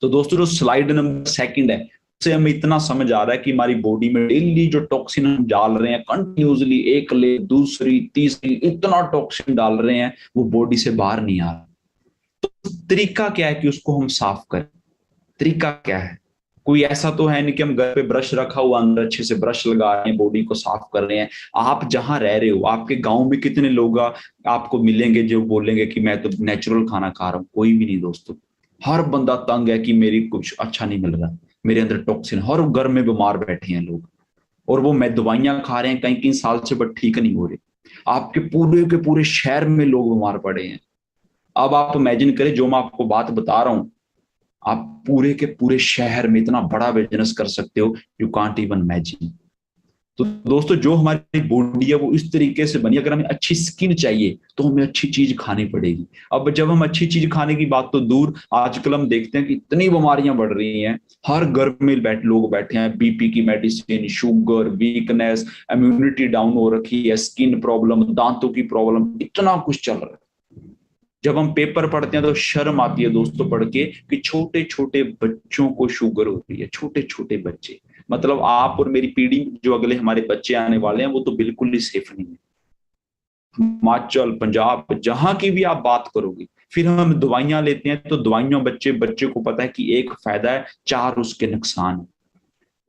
B: तो दोस्तों, जो स्लाइड नंबर 2 है, से हमें इतना समझ आ रहा है कि हमारी बॉडी में डेली जो टॉक्सिन हम डाल रहे हैं कंटिन्यूसली, एक ले दूसरी तीसरी, इतना टॉक्सिन डाल रहे हैं वो बॉडी से बाहर नहीं आ रहा। तो तरीका क्या है कि उसको हम साफ करें? तरीका क्या है? कोई ऐसा तो है नहीं कि हम घर पे ब्रश रखा हुआ अंदर अच्छे से ब्रश लगा रहे हैं, बॉडी को साफ कर रहे हैं। आप जहां रह रहे हो, आपके गांव में कितने लोग आपको मिलेंगे जो बोलेंगे कि मैं तो नेचुरल खाना खा रहा हूं? कोई भी नहीं दोस्तों। हर बंदा तंग है कि मेरी कुछ अच्छा नहीं मिल रहा, मेरे अंदर टॉक्सिन, हर घर में बीमार बैठे हैं लोग, और वो मैं दवाइयां खा रहे हैं कई कई साल से बट ठीक नहीं हो रहे। आपके पूरे के पूरे शहर में लोग बीमार पड़े हैं। अब आप इमेजिन करें, जो मैं आपको बात बता रहा हूं, आप पूरे के पूरे शहर में इतना बड़ा बिजनेस कर सकते हो, यू कांट इवन इमेजिन। तो दोस्तों, जो हमारी बॉडी है वो इस तरीके से बनी। अगर हमें अच्छी स्किन चाहिए तो हमें अच्छी चीज खानी पड़ेगी। अब जब हम अच्छी चीज खाने की बात तो दूर, आजकल हम देखते हैं कि इतनी बीमारियां बढ़ रही हैं, हर घर में लोग बैठे हैं, बीपी की medicine, sugar, weakness, immunity down हो रखी है, स्किन प्रॉब्लम, दांतों की प्रॉब्लम, इतना कुछ चल रहा है। जब हम पेपर पढ़ते हैं तो शर्म आती है दोस्तों पढ़ के कि छोटे छोटे बच्चों को शुगर हो रही है, छोटे छोटे बच्चे। मतलब आप और मेरी पीढ़ी, जो अगले हमारे बच्चे आने वाले हैं, वो तो बिल्कुल ही सेफ नहीं है। हिमाचल, पंजाब, जहां की भी आप बात करोगे, फिर हम दवाइयां लेते हैं तो दवाइयां बच्चे को पता है कि एक फायदा है, चार उसके नुकसान है।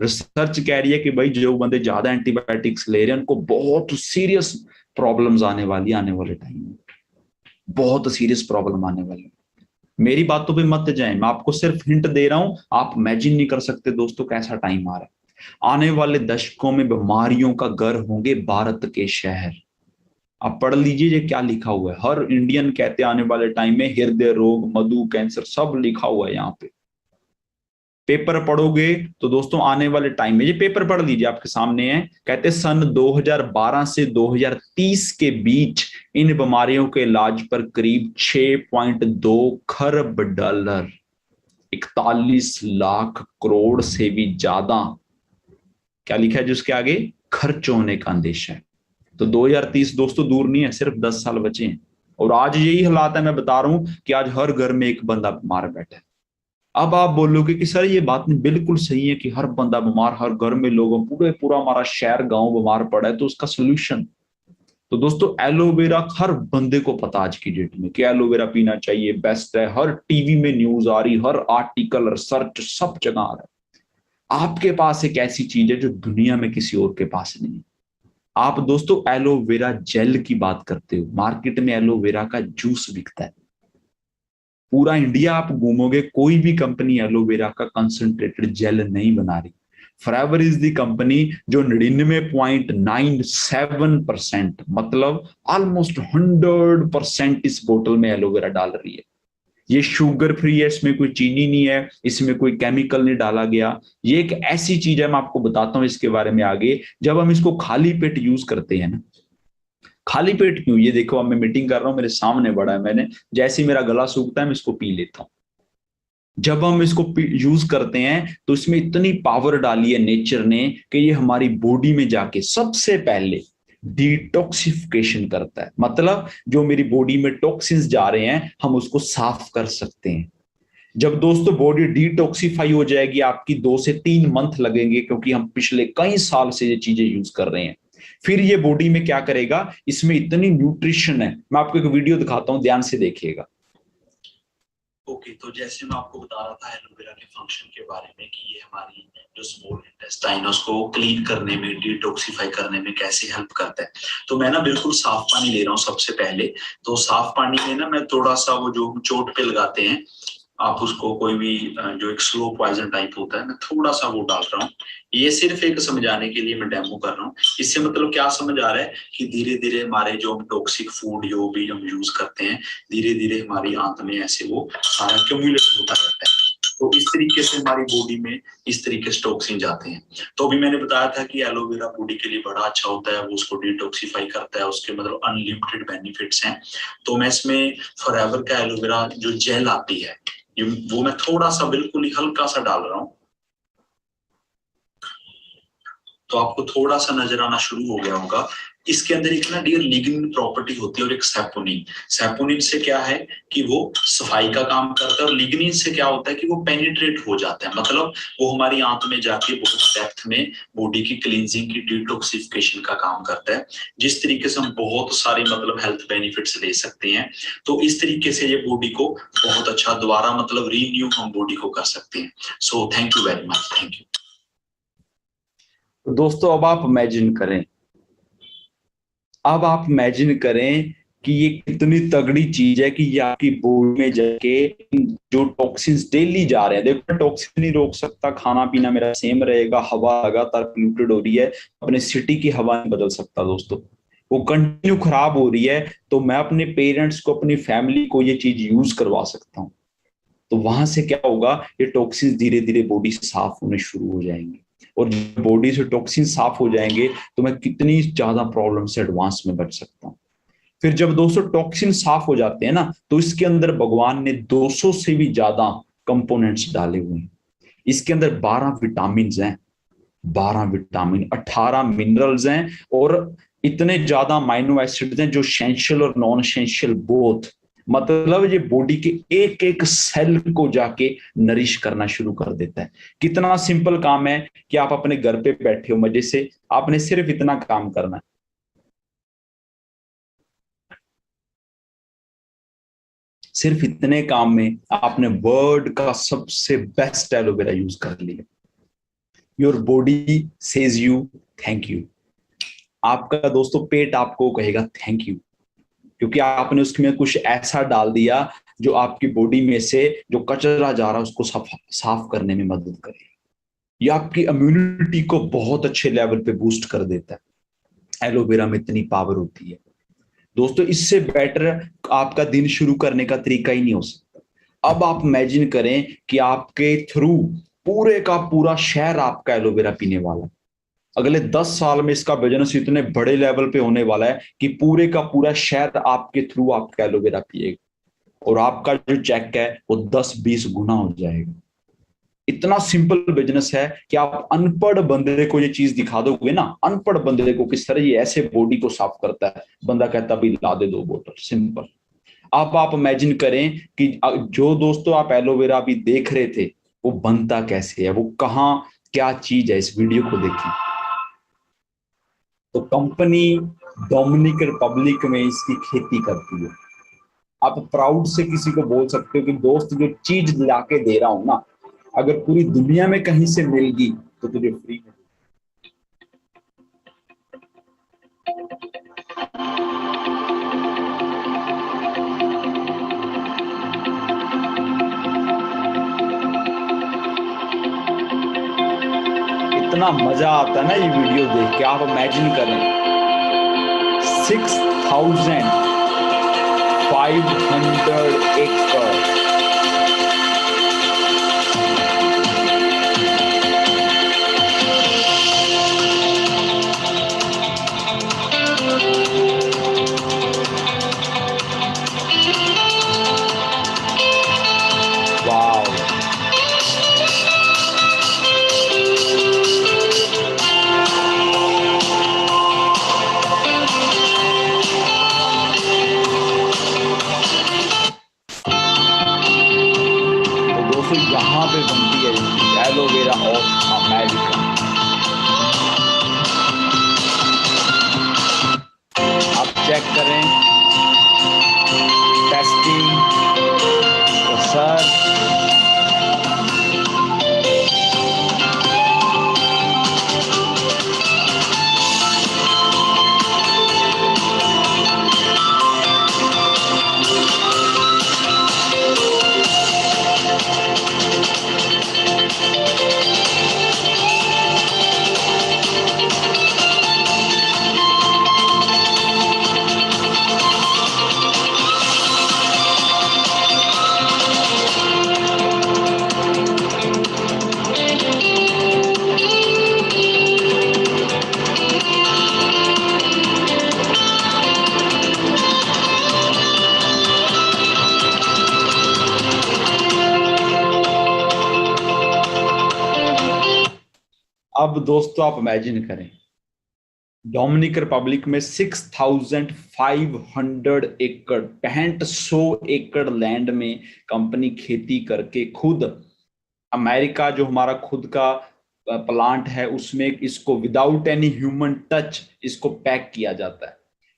B: रिसर्च कह रही है कि भाई जो बंदे ज्यादा एंटीबायोटिक्स ले रहे हैं उनको बहुत सीरियस प्रॉब्लम्स आने वाले टाइम में, बहुत सीरियस प्रॉब्लम आने वाली। मेरी बातों पे मत जाएं, मैं आपको सिर्फ हिंट दे रहा हूं, आप इमेजिन नहीं कर सकते दोस्तों कैसा टाइम आ रहा है। आने वाले दशकों में बीमारियों का घर होंगे भारत के शहर। आप पढ़ लीजिए ये क्या लिखा हुआ है। हर इंडियन कहते हैं आने वाले टाइम में हृदय रोग, मधु, कैंसर, सब लिखा हुआ है यहाँ पे। पेपर पढ़ोगे तो दोस्तों आने वाले टाइम में, ये पेपर पढ़ लीजिए आपके सामने है, कहते सन 2012 से 2030 के बीच इन बीमारियों के इलाज पर करीब 6.2 खरब डॉलर, 41 लाख करोड़ से भी ज्यादा, क्या लिखा है जिसके आगे, खर्च होने का अंदेशा है। तो 2030 दोस्तों दूर नहीं है, सिर्फ 10 साल बचे हैं। और आज यही हालात है, मैं बता रहा हूं कि आज हर घर में एक बंदा बीमार बैठा है। अब आप बोलोगे कि सर ये बात बिल्कुल सही है कि हर बंदा बीमार, हर घर में लोगों, पूरा हमारा शहर गांव बीमार पड़ा है, तो उसका सोल्यूशन, तो दोस्तों एलोवेरा हर बंदे को पता आज की डेट में कि एलोवेरा पीना चाहिए, बेस्ट है। हर टीवी में न्यूज आ रही, हर आर्टिकल, रिसर्च सब जगह आ रहा है। आपके पास एक ऐसी चीज है जो दुनिया में किसी और के पास नहीं है। आप दोस्तों एलोवेरा जेल की बात करते हो, मार्केट में एलोवेरा का जूस बिकता है। पूरा इंडिया आप घूमोगे, कोई भी कंपनी एलोवेरा का कंसंट्रेटेड जेल नहीं बना रही। फॉरएवर इज द कंपनी जो 99.97%, मतलब ऑलमोस्ट 100% इस बोतल में एलोवेरा डाल रही है। ये शुगर फ्री है, इसमें कोई चीनी नहीं है, इसमें कोई केमिकल नहीं डाला गया। ये एक ऐसी चीज है, मैं आपको बताता हूं इसके बारे में आगे। जब हम इसको खाली पेट यूज करते हैं ना, खाली पेट क्यों, ये देखो अब मैं मीटिंग कर रहा हूं, मेरे सामने बड़ा है, मैंने जैसे ही मेरा गला सूखता है मैं इसको पी लेता हूं। जब हम इसको यूज करते हैं तो इसमें इतनी पावर डाली है नेचर ने कि ये हमारी बॉडी में जाके सबसे पहले डिटॉक्सिफिकेशन करता है। मतलब जो मेरी बॉडी में टॉक्सिन्स जा रहे हैं हम उसको साफ कर सकते हैं। जब दोस्तों बॉडी डिटॉक्सिफाई हो जाएगी, आपकी 2 से 3 मंथ लगेंगे, क्योंकि हम पिछले कई साल से ये चीजें यूज कर रहे हैं। फिर ये बॉडी में क्या करेगा, इसमें इतनी न्यूट्रिशन है, मैं आपको एक वीडियो दिखाता हूं, ध्यान से देखिएगा।
D: ओके, तो जैसे मैं आपको बता रहा था एलोवेरा के फंक्शन के बारे में कि ये हमारी जो स्मॉल इंटेस्टाइन है उसको क्लीन करने में, डिटॉक्सिफाई करने में कैसे हेल्प करता है। तो मैं ना बिल्कुल साफ पानी ले रहा हूँ सबसे पहले। तो साफ पानी में ना मैं थोड़ा सा वो जो चोट पे लगाते हैं आप उसको, कोई भी जो एक स्लो पॉइजन टाइप होता है, मैं थोड़ा सा वो डाल रहा हूँ। ये सिर्फ एक समझाने के लिए मैं डेमो कर रहा हूँ। इससे मतलब क्या समझ आ रहा है कि धीरे धीरे हमारे जो हम टॉक्सिक फूड जो भी हम यूज करते हैं, धीरे धीरे हमारी आंत में ऐसे वो सारा क्यूमुलेट होता रहता है। तो इस तरीके से हमारी बॉडी में इस तरीके से टॉक्सिन जाते हैं। तो अभी मैंने बताया था कि एलोवेरा बॉडी के लिए बड़ा अच्छा होता है, वो उसको डिटॉक्सिफाई करता है, उसके मतलब अनलिमिटेड बेनिफिट्स हैं। तो मैं इसमें फॉरएवर का एलोवेरा जो जेल आती है वो मैं थोड़ा सा बिल्कुल ही हल्का सा डाल रहा हूं। तो आपको थोड़ा सा नजर आना शुरू हो गया होगा इसके अंदर एक ना डियर लिग्निन प्रॉपर्टी होती है और एक सैपोनिन। सैपोनिन से क्या है कि वो सफाई का काम करता है और लिग्निन से क्या होता है कि वो पेनिट्रेट हो जाता है, मतलब वो हमारी आंत में जाके बहुत डेप्थ में बॉडी की क्लींजिंग की डिटॉक्सिफिकेशन का काम करता है। जिस तरीके से हम बहुत सारे मतलब हेल्थ बेनिफिट्स ले सकते हैं, तो इस तरीके से ये बॉडी को बहुत अच्छा दोबारा मतलब रीन्यू हम बॉडी को कर सकते हैं। So thank you very much, thank you.
B: तो दोस्तों अब आप इमेजिन करें कि ये कितनी तगड़ी चीज है कि ये आपकी बॉडी में जाके जो टॉक्सिन्स डेली जा रहे हैं, देखो टॉक्सिन नहीं रोक सकता, खाना पीना मेरा सेम रहेगा, हवा लगातार पोल्यूटेड हो रही है, अपने सिटी की हवा नहीं बदल सकता दोस्तों, वो कंटिन्यू खराब हो रही है, तो मैं अपने पेरेंट्स को, अपनी फैमिली को ये चीज यूज करवा सकता हूँ। तो वहां से क्या होगा, ये टॉक्सिन्स धीरे धीरे बॉडी से साफ होने शुरू हो जाएंगे, और जब बॉडी से टॉक्सिन साफ हो जाएंगे तो मैं कितनी ज्यादा प्रॉब्लम से एडवांस में बच सकता हूँ। फिर जब 200 टॉक्सिन साफ हो जाते हैं ना, तो इसके अंदर भगवान ने 200 से भी ज्यादा कंपोनेंट्स डाले हुए हैं। इसके अंदर 12 विटामिन हैं, 12 विटामिन, 18 मिनरल्स हैं, और इतने ज्यादा अमाइनो एसिड्स हैं जो एसेंशियल और नॉन एसेंशियल बोथ, मतलब ये बॉडी के एक एक सेल को जाके नरिश करना शुरू कर देता है। कितना सिंपल काम है कि आप अपने घर पे बैठे हो मजे से, आपने सिर्फ इतना काम करना है, सिर्फ इतने काम में आपने वर्ल्ड का सबसे बेस्ट एलोवेरा यूज कर लिया। Your body says you thank you. आपका दोस्तों पेट आपको कहेगा थैंक यू, क्योंकि आपने उसमें कुछ ऐसा डाल दिया जो आपकी बॉडी में से जो कचरा जा रहा है उसको साफ करने में मदद करेगा। ये आपकी इम्यूनिटी को बहुत अच्छे लेवल पे बूस्ट कर देता है। एलोवेरा में इतनी पावर होती है दोस्तों, इससे बेटर आपका दिन शुरू करने का तरीका ही नहीं हो सकता। अब आप इमेजिन करें कि आपके थ्रू पूरे का पूरा शहर आपका एलोवेरा पीने वाला है। अगले 10 साल में इसका बिजनेस इतने बड़े लेवल पे होने वाला है कि पूरे का पूरा शहर आपके थ्रू आपका एलोवेरा पिएगा, और आपका जो चेक है वो 10-20 गुना हो जाएगा। इतना सिंपल बिजनेस है कि आप अनपढ़ बंदे को ये चीज दिखा दोगे ना, अनपढ़ बंदे को किस तरह ये ऐसे बॉडी को साफ करता है, बंदा कहता भी ला दे 2 बोतल, सिंपल। अब आप इमेजिन करें कि जो दोस्तों आप एलोवेरा भी देख रहे थे वो बनता कैसे है, वो कहाँ क्या चीज है, इस वीडियो को देखें। तो कंपनी डोमिनिकन रिपब्लिक में इसकी खेती करती है। आप प्राउड से किसी को बोल सकते हो कि दोस्त जो चीज लाके दे रहा हूं ना, अगर पूरी दुनिया में कहीं से मिल गई तो तुझे फ्री में। इतना मजा आता है ना ये वीडियो देख के, आप इमेजिन करें 6,500 एकड़। यहाँ पे बनती है एलोवेरा ऑफ अमेरिका। आप चेक करें, टेस्टिंग, रिसर्च, अब दोस्तों आप इमेजिन करें डोमिनिक रिपब्लिक में 6,500 एकड़ 6500 एकड़ लैंड में कंपनी खेती करके खुद, अमेरिका जो हमारा खुद का प्लांट है उसमें इसको विदाउट एनी ह्यूमन टच इसको पैक किया जाता है।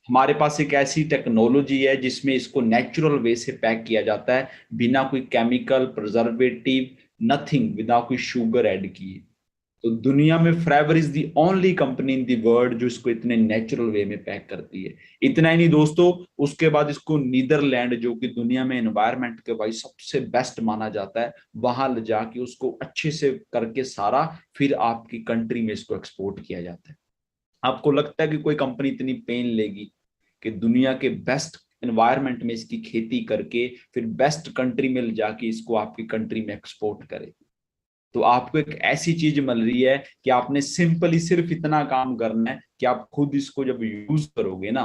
B: हमारे पास एक ऐसी टेक्नोलॉजी है जिसमें इसको नेचुरल वे से पैक किया जाता है, बिना कोई केमिकल प्रिजर्वेटिव, नथिंग, विदाउट कोई शुगर ऐड किए। तो दुनिया में forever is the only company in the world जो इसको इतने नेचुरल वे में पैक करती है। इतना ही नहीं दोस्तों, उसके बाद इसको नीदरलैंड, जो कि दुनिया में एनवायरनमेंट के भाई सबसे बेस्ट माना जाता है, वहां ले जाके उसको अच्छे से करके सारा फिर आपकी कंट्री में इसको एक्सपोर्ट किया जाता है। आपको लगता है कि कोई कंपनी इतनी पेन लेगी कि दुनिया के बेस्ट एनवायरनमेंट में इसकी खेती करके फिर बेस्ट कंट्री में ले जाके इसको आपकी कंट्री में एक्सपोर्ट करे? तो आपको एक ऐसी चीज मिल रही है कि आपने सिंपली सिर्फ इतना काम करना है कि आप खुद इसको जब यूज करोगे ना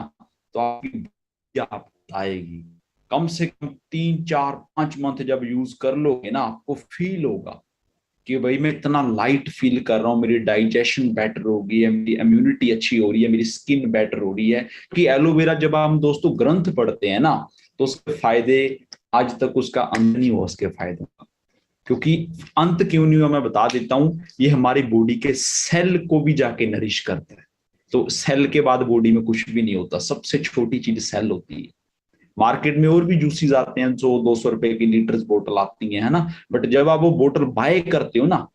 B: तो आपकी आपको आएगी। कम से कम 3-4-5 मंथ जब यूज कर लोगे ना, आपको फील होगा कि भाई मैं इतना लाइट फील कर रहा हूँ, मेरी डाइजेशन बेटर हो गई है, मेरी इम्यूनिटी अच्छी हो रही है, मेरी स्किन बेटर हो रही है। कि एलोवेरा जब हम दोस्तों ग्रंथ पढ़ते हैं ना तो उसके फायदे आज तक उसका अंत नहीं हुआ उसके फायदों का। क्योंकि अंत क्यों नहीं हुआ मैं बता देता हूं, ये हमारी बॉडी के सेल को भी जाके नरिश करता है। तो सेल के बाद बॉडी में कुछ भी नहीं होता, सबसे छोटी चीज सेल होती है। मार्केट में और भी जूसीज आते हैं, 100-200 रुपए की लीटर बोतल आती है ना, बट जब आप वो बोतल बाय करते हो ना,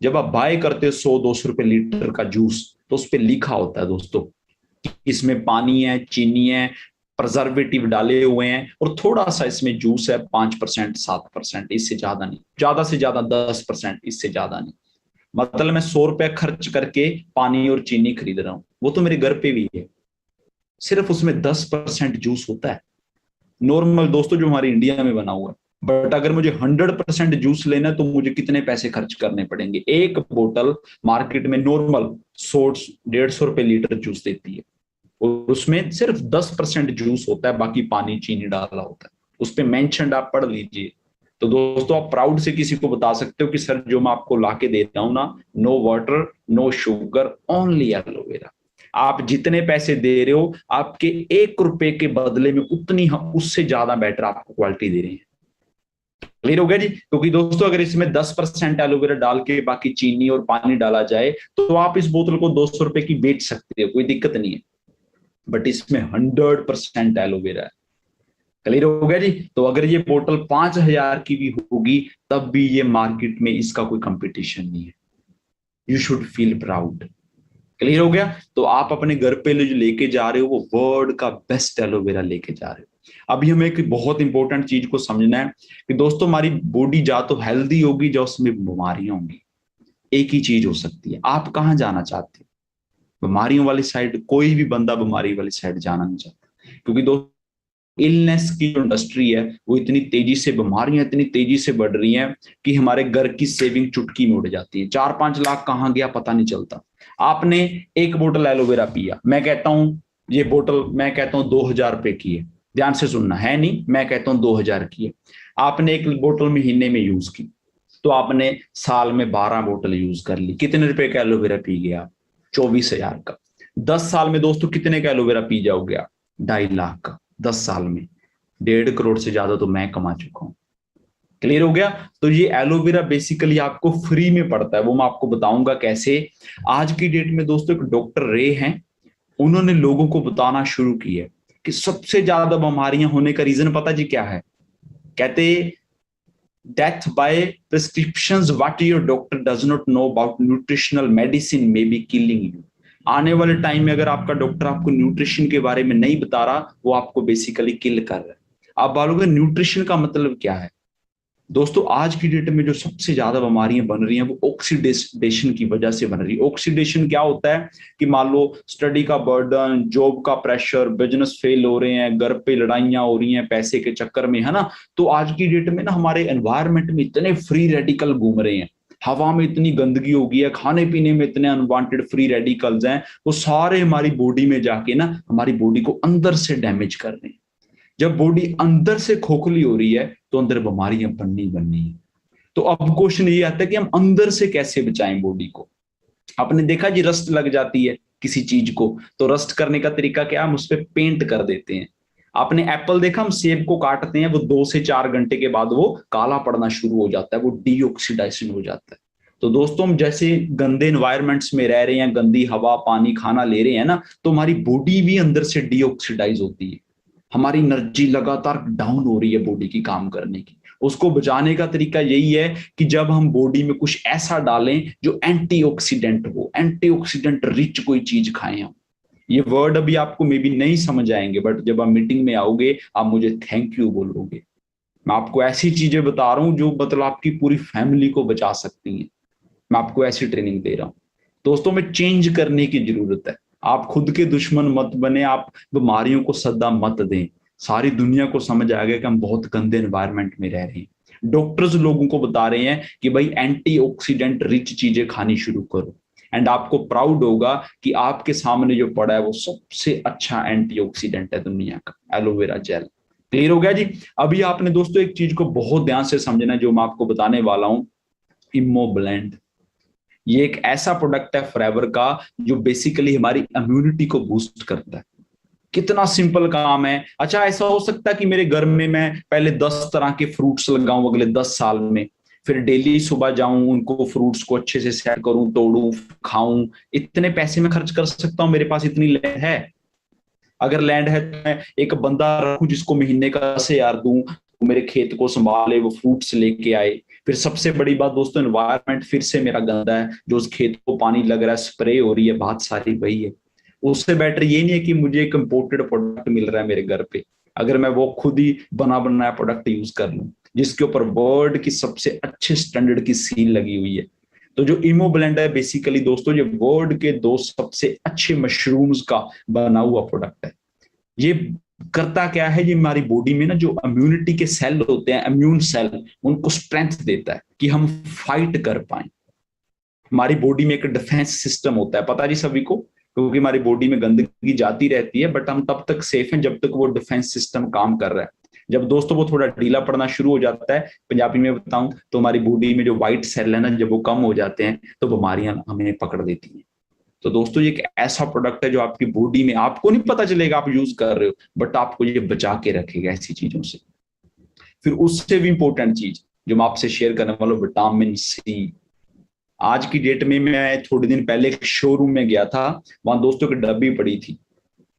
B: जब आप बाय करते हो 100-200 रुपए लीटर का जूस, तो उस पर लिखा होता है दोस्तों इसमें पानी है, चीनी है, प्रिजर्वेटिव डाले हुए हैं और थोड़ा सा इसमें जूस है, 5% 7%, इससे ज्यादा नहीं, ज्यादा से ज्यादा 10%, इससे ज्यादा नहीं। मतलब मैं 100 रुपए खर्च करके पानी और चीनी खरीद रहा हूं, वो तो मेरे घर पे भी है, सिर्फ उसमें 10% जूस होता है नॉर्मल दोस्तों जो हमारे इंडिया में बना हुआ है। बट अगर मुझे 100% जूस लेना है तो मुझे कितने पैसे खर्च करने पड़ेंगे? एक बोतल मार्केट में नॉर्मल 100-150 रुपए लीटर जूस देती है और उसमें सिर्फ 10% जूस होता है, बाकी पानी चीनी डाला होता है। उस पर मेंशन आप पढ़ लीजिए। तो दोस्तों आप प्राउड से किसी को बता सकते हो कि सर जो मैं आपको लाके दे रहा हूं ना, no water, no sugar, only aloe vera. आप जितने पैसे दे रहे हो आपके 1 रुपए के बदले में उतनी हम उससे ज्यादा बेटर आपको क्वालिटी दे रहे हैं। क्लियर हो गया जी? क्योंकि दोस्तों अगर इसमें 10% एलोवेरा डाल के बाकी चीनी और पानी डाला जाए तो आप इस बोतल को 200 रुपए की बेच सकते हो, कोई दिक्कत नहीं है। बट इसमें 100% एलोवेरा है। क्लियर हो गया जी? तो अगर ये बोतल 5,000 की भी होगी तब भी ये मार्केट में इसका कोई कंपटीशन नहीं है। You should feel proud. Clear हो गया? तो आप अपने घर पे जो लेके जा रहे हो वो वर्ल्ड का बेस्ट एलोवेरा लेके जा रहे हो। अभी हमें एक बहुत इंपॉर्टेंट चीज को समझना है कि दोस्तों हमारी बॉडी जा तो हेल्दी होगी, जा उसमें बीमारियां होंगी। एक ही चीज हो सकती है, आप कहाँ जाना चाहते हो? बीमारियों वाली साइड। कोई भी बंदा बीमारी वाली साइड जाना नहीं चाहता, क्योंकि दोस्तों इलनेस की जो इंडस्ट्री है वो इतनी तेजी से, बीमारियां इतनी तेजी से बढ़ रही हैं कि हमारे घर की सेविंग चुटकी में उड़ जाती है। 4-5 लाख कहाँ गया पता नहीं चलता। आपने एक बोतल एलोवेरा पिया, मैं कहता हूं ये बोतल मैं कहता हूं 2,000 रुपए की है, ध्यान से सुनना है, नहीं मैं कहता हूं 2,000 की है। आपने एक बोतल महीने में यूज की तो आपने साल में 12 बोतल यूज कर ली, कितने रुपए का एलोवेरा पी गया? 24,000 का। 10 साल में दोस्तों कितने का एलोवेरा पी जाओगे आप? 2.5 लाख का। 10 साल में 1.5 करोड़ से ज्यादा तो मैं कमा चुका हूं। क्लियर हो गया? तो ये एलोवेरा बेसिकली आपको फ्री में पड़ता है, वो मैं आपको बताऊंगा कैसे। आज की डेट में दोस्तों एक डॉक्टर रे हैं, उन्होंने लोगों को बताना शुरू किया कि सबसे ज्यादा बीमारियां होने का रीजन पता जी क्या है? कहते death by prescriptions what your doctor does not know about nutritional medicine may be killing you. आने वाले टाइम में अगर आपका डॉक्टर आपको न्यूट्रिशन के बारे में नहीं बता रहा, वो आपको बेसिकली किल कर रहा है। आप बोलोगे न्यूट्रिशन का मतलब क्या है? दोस्तों आज की डेट में जो सबसे ज्यादा बीमारियां बन रही हैं वो ऑक्सीडेशन की वजह से बन रही है। ऑक्सीडेशन क्या होता है कि मान लो स्टडी का बर्डन, जॉब का प्रेशर, बिजनेस फेल हो रहे हैं, घर पे लड़ाइयां हो रही हैं पैसे के चक्कर में, है ना। तो आज की डेट में ना हमारे एनवायरमेंट में इतने फ्री रेडिकल घूम रहे हैं, हवा में इतनी गंदगी हो गई है, खाने पीने में इतने अनवांटेड फ्री रेडिकल्स हैं, वो सारे हमारी बॉडी में जाके ना हमारी बॉडी को अंदर से डैमेज कर रहे हैं। जब बॉडी अंदर से खोखली हो रही है तो अंदर बीमारियां बननी है। तो अब क्वेश्चन ये आता है कि हम अंदर से कैसे बचाएं बॉडी को। आपने देखा जी रस्ट लग जाती है, किसी चीज को, तो रस्ट करने का तरीका क्या है, हम उस पर पेंट कर देते हैं। आपने एप्पल देखा, हम सेब को काटते हैं, वो 2 से 4 घंटे के बाद वो काला पड़ना शुरू हो जाता है, वो डीऑक्सीडाइजेशन हो जाता है। तो दोस्तों हम जैसे गंदे एनवायरमेंट्स में रह रहे हैं, गंदी हवा पानी खाना ले रहे हैं ना, तो हमारी बॉडी भी अंदर से डीऑक्सीडाइज होती है, हमारी एनर्जी लगातार डाउन हो रही है बॉडी की काम करने की। उसको बचाने का तरीका यही है कि जब हम बॉडी में कुछ ऐसा डालें जो एंटीऑक्सीडेंट हो, एंटीऑक्सीडेंट रिच कोई चीज खाएं हम। ये वर्ड अभी आपको मे बी नहीं समझ आएंगे, बट जब आप मीटिंग में आओगे आप मुझे थैंक यू बोलोगे। मैं आपको ऐसी चीजें बता रहा हूं जो मतलब आपकी पूरी फैमिली को बचा सकती हैं। मैं आपको ऐसी ट्रेनिंग दे रहा हूं। दोस्तों में चेंज करने की जरूरत है। आप खुद के दुश्मन मत बने, आप बीमारियों को सदा मत दें। सारी दुनिया को समझ आ गया कि हम बहुत गंदे एनवायरनमेंट में रह रहे हैं। डॉक्टर्स लोगों को बता रहे हैं कि भाई एंटीऑक्सीडेंट रिच चीजें खानी शुरू करो। एंड आपको प्राउड होगा कि आपके सामने जो पड़ा है वो सबसे अच्छा एंटीऑक्सीडेंट है दुनिया का, एलोवेरा जेल। क्लियर हो गया जी? अभी आपने दोस्तों एक चीज को बहुत ध्यान से समझना है जो मैं आपको बताने वाला हूं, इमोब्लेंड। ये एक ऐसा प्रोडक्ट है फॉरएवर का जो बेसिकली हमारी इम्यूनिटी को बूस्ट करता है। कितना सिंपल काम है। अच्छा, ऐसा हो सकता है कि मेरे घर में मैं पहले 10 तरह के फ्रूट्स लगाऊं अगले 10 साल में, फिर डेली सुबह जाऊं उनको फ्रूट्स को अच्छे से सेट करूं, तोड़ूं, खाऊं। इतने पैसे में खर्च कर सकता हूं, मेरे पास इतनी लैंड है। अगर लैंड है तो मैं एक बंदा रखूं जिसको महीने का 10,000 दूं, मेरे खेत को संभाले, वो फ्रूट्स लेके आए। फिर सबसे बड़ी बात दोस्तों, एनवायरनमेंट फिर से मेरा गंदा है, जो उस खेत को पानी लग रहा है, स्प्रे हो रही है, बहुत सारी वही है। उससे बेटर ये नहीं है कि मुझे एक इम्पोर्टेड प्रोडक्ट मिल रहा है मेरे घर पे, अगर मैं वो खुद ही बना बनाया प्रोडक्ट यूज कर लूं जिसके ऊपर वर्ल्ड की सबसे अच्छे स्टैंडर्ड की सील लगी हुई है। तो जो इमोब्लेंड है बेसिकली दोस्तों, ये वर्ल्ड के 2 सबसे अच्छे मशरूम्स का बना हुआ प्रोडक्ट है। ये करता क्या है, ये हमारी बॉडी में ना जो इम्यूनिटी के सेल होते हैं, इम्यून सेल, उनको स्ट्रेंथ देता है कि हम फाइट कर पाए। हमारी बॉडी में एक डिफेंस सिस्टम होता है, पता है जी सभी को, क्योंकि हमारी बॉडी में गंदगी जाती रहती है, बट हम तब तक सेफ हैं जब तक वो डिफेंस सिस्टम काम कर रहा है। जब दोस्तों वो थोड़ा ढीला पड़ना शुरू हो जाता है, पंजाबी में बताऊं तो हमारी बॉडी में जो व्हाइट सेल है ना, जब वो कम हो जाते हैं तो बीमारियां हमें पकड़ देती हैं। तो दोस्तों ये एक ऐसा प्रोडक्ट है जो आपकी बॉडी में, आपको नहीं पता चलेगा आप यूज कर रहे हो, बट आपको ये बचा के रखेगा ऐसी चीजों से। फिर उससे भी इंपॉर्टेंट चीज जो मैं आपसे शेयर करने वाला हूं, विटामिन सी। आज की डेट में मैं थोड़े दिन पहले एक शोरूम में गया था, वहां दोस्तों की डब्बी पड़ी थी,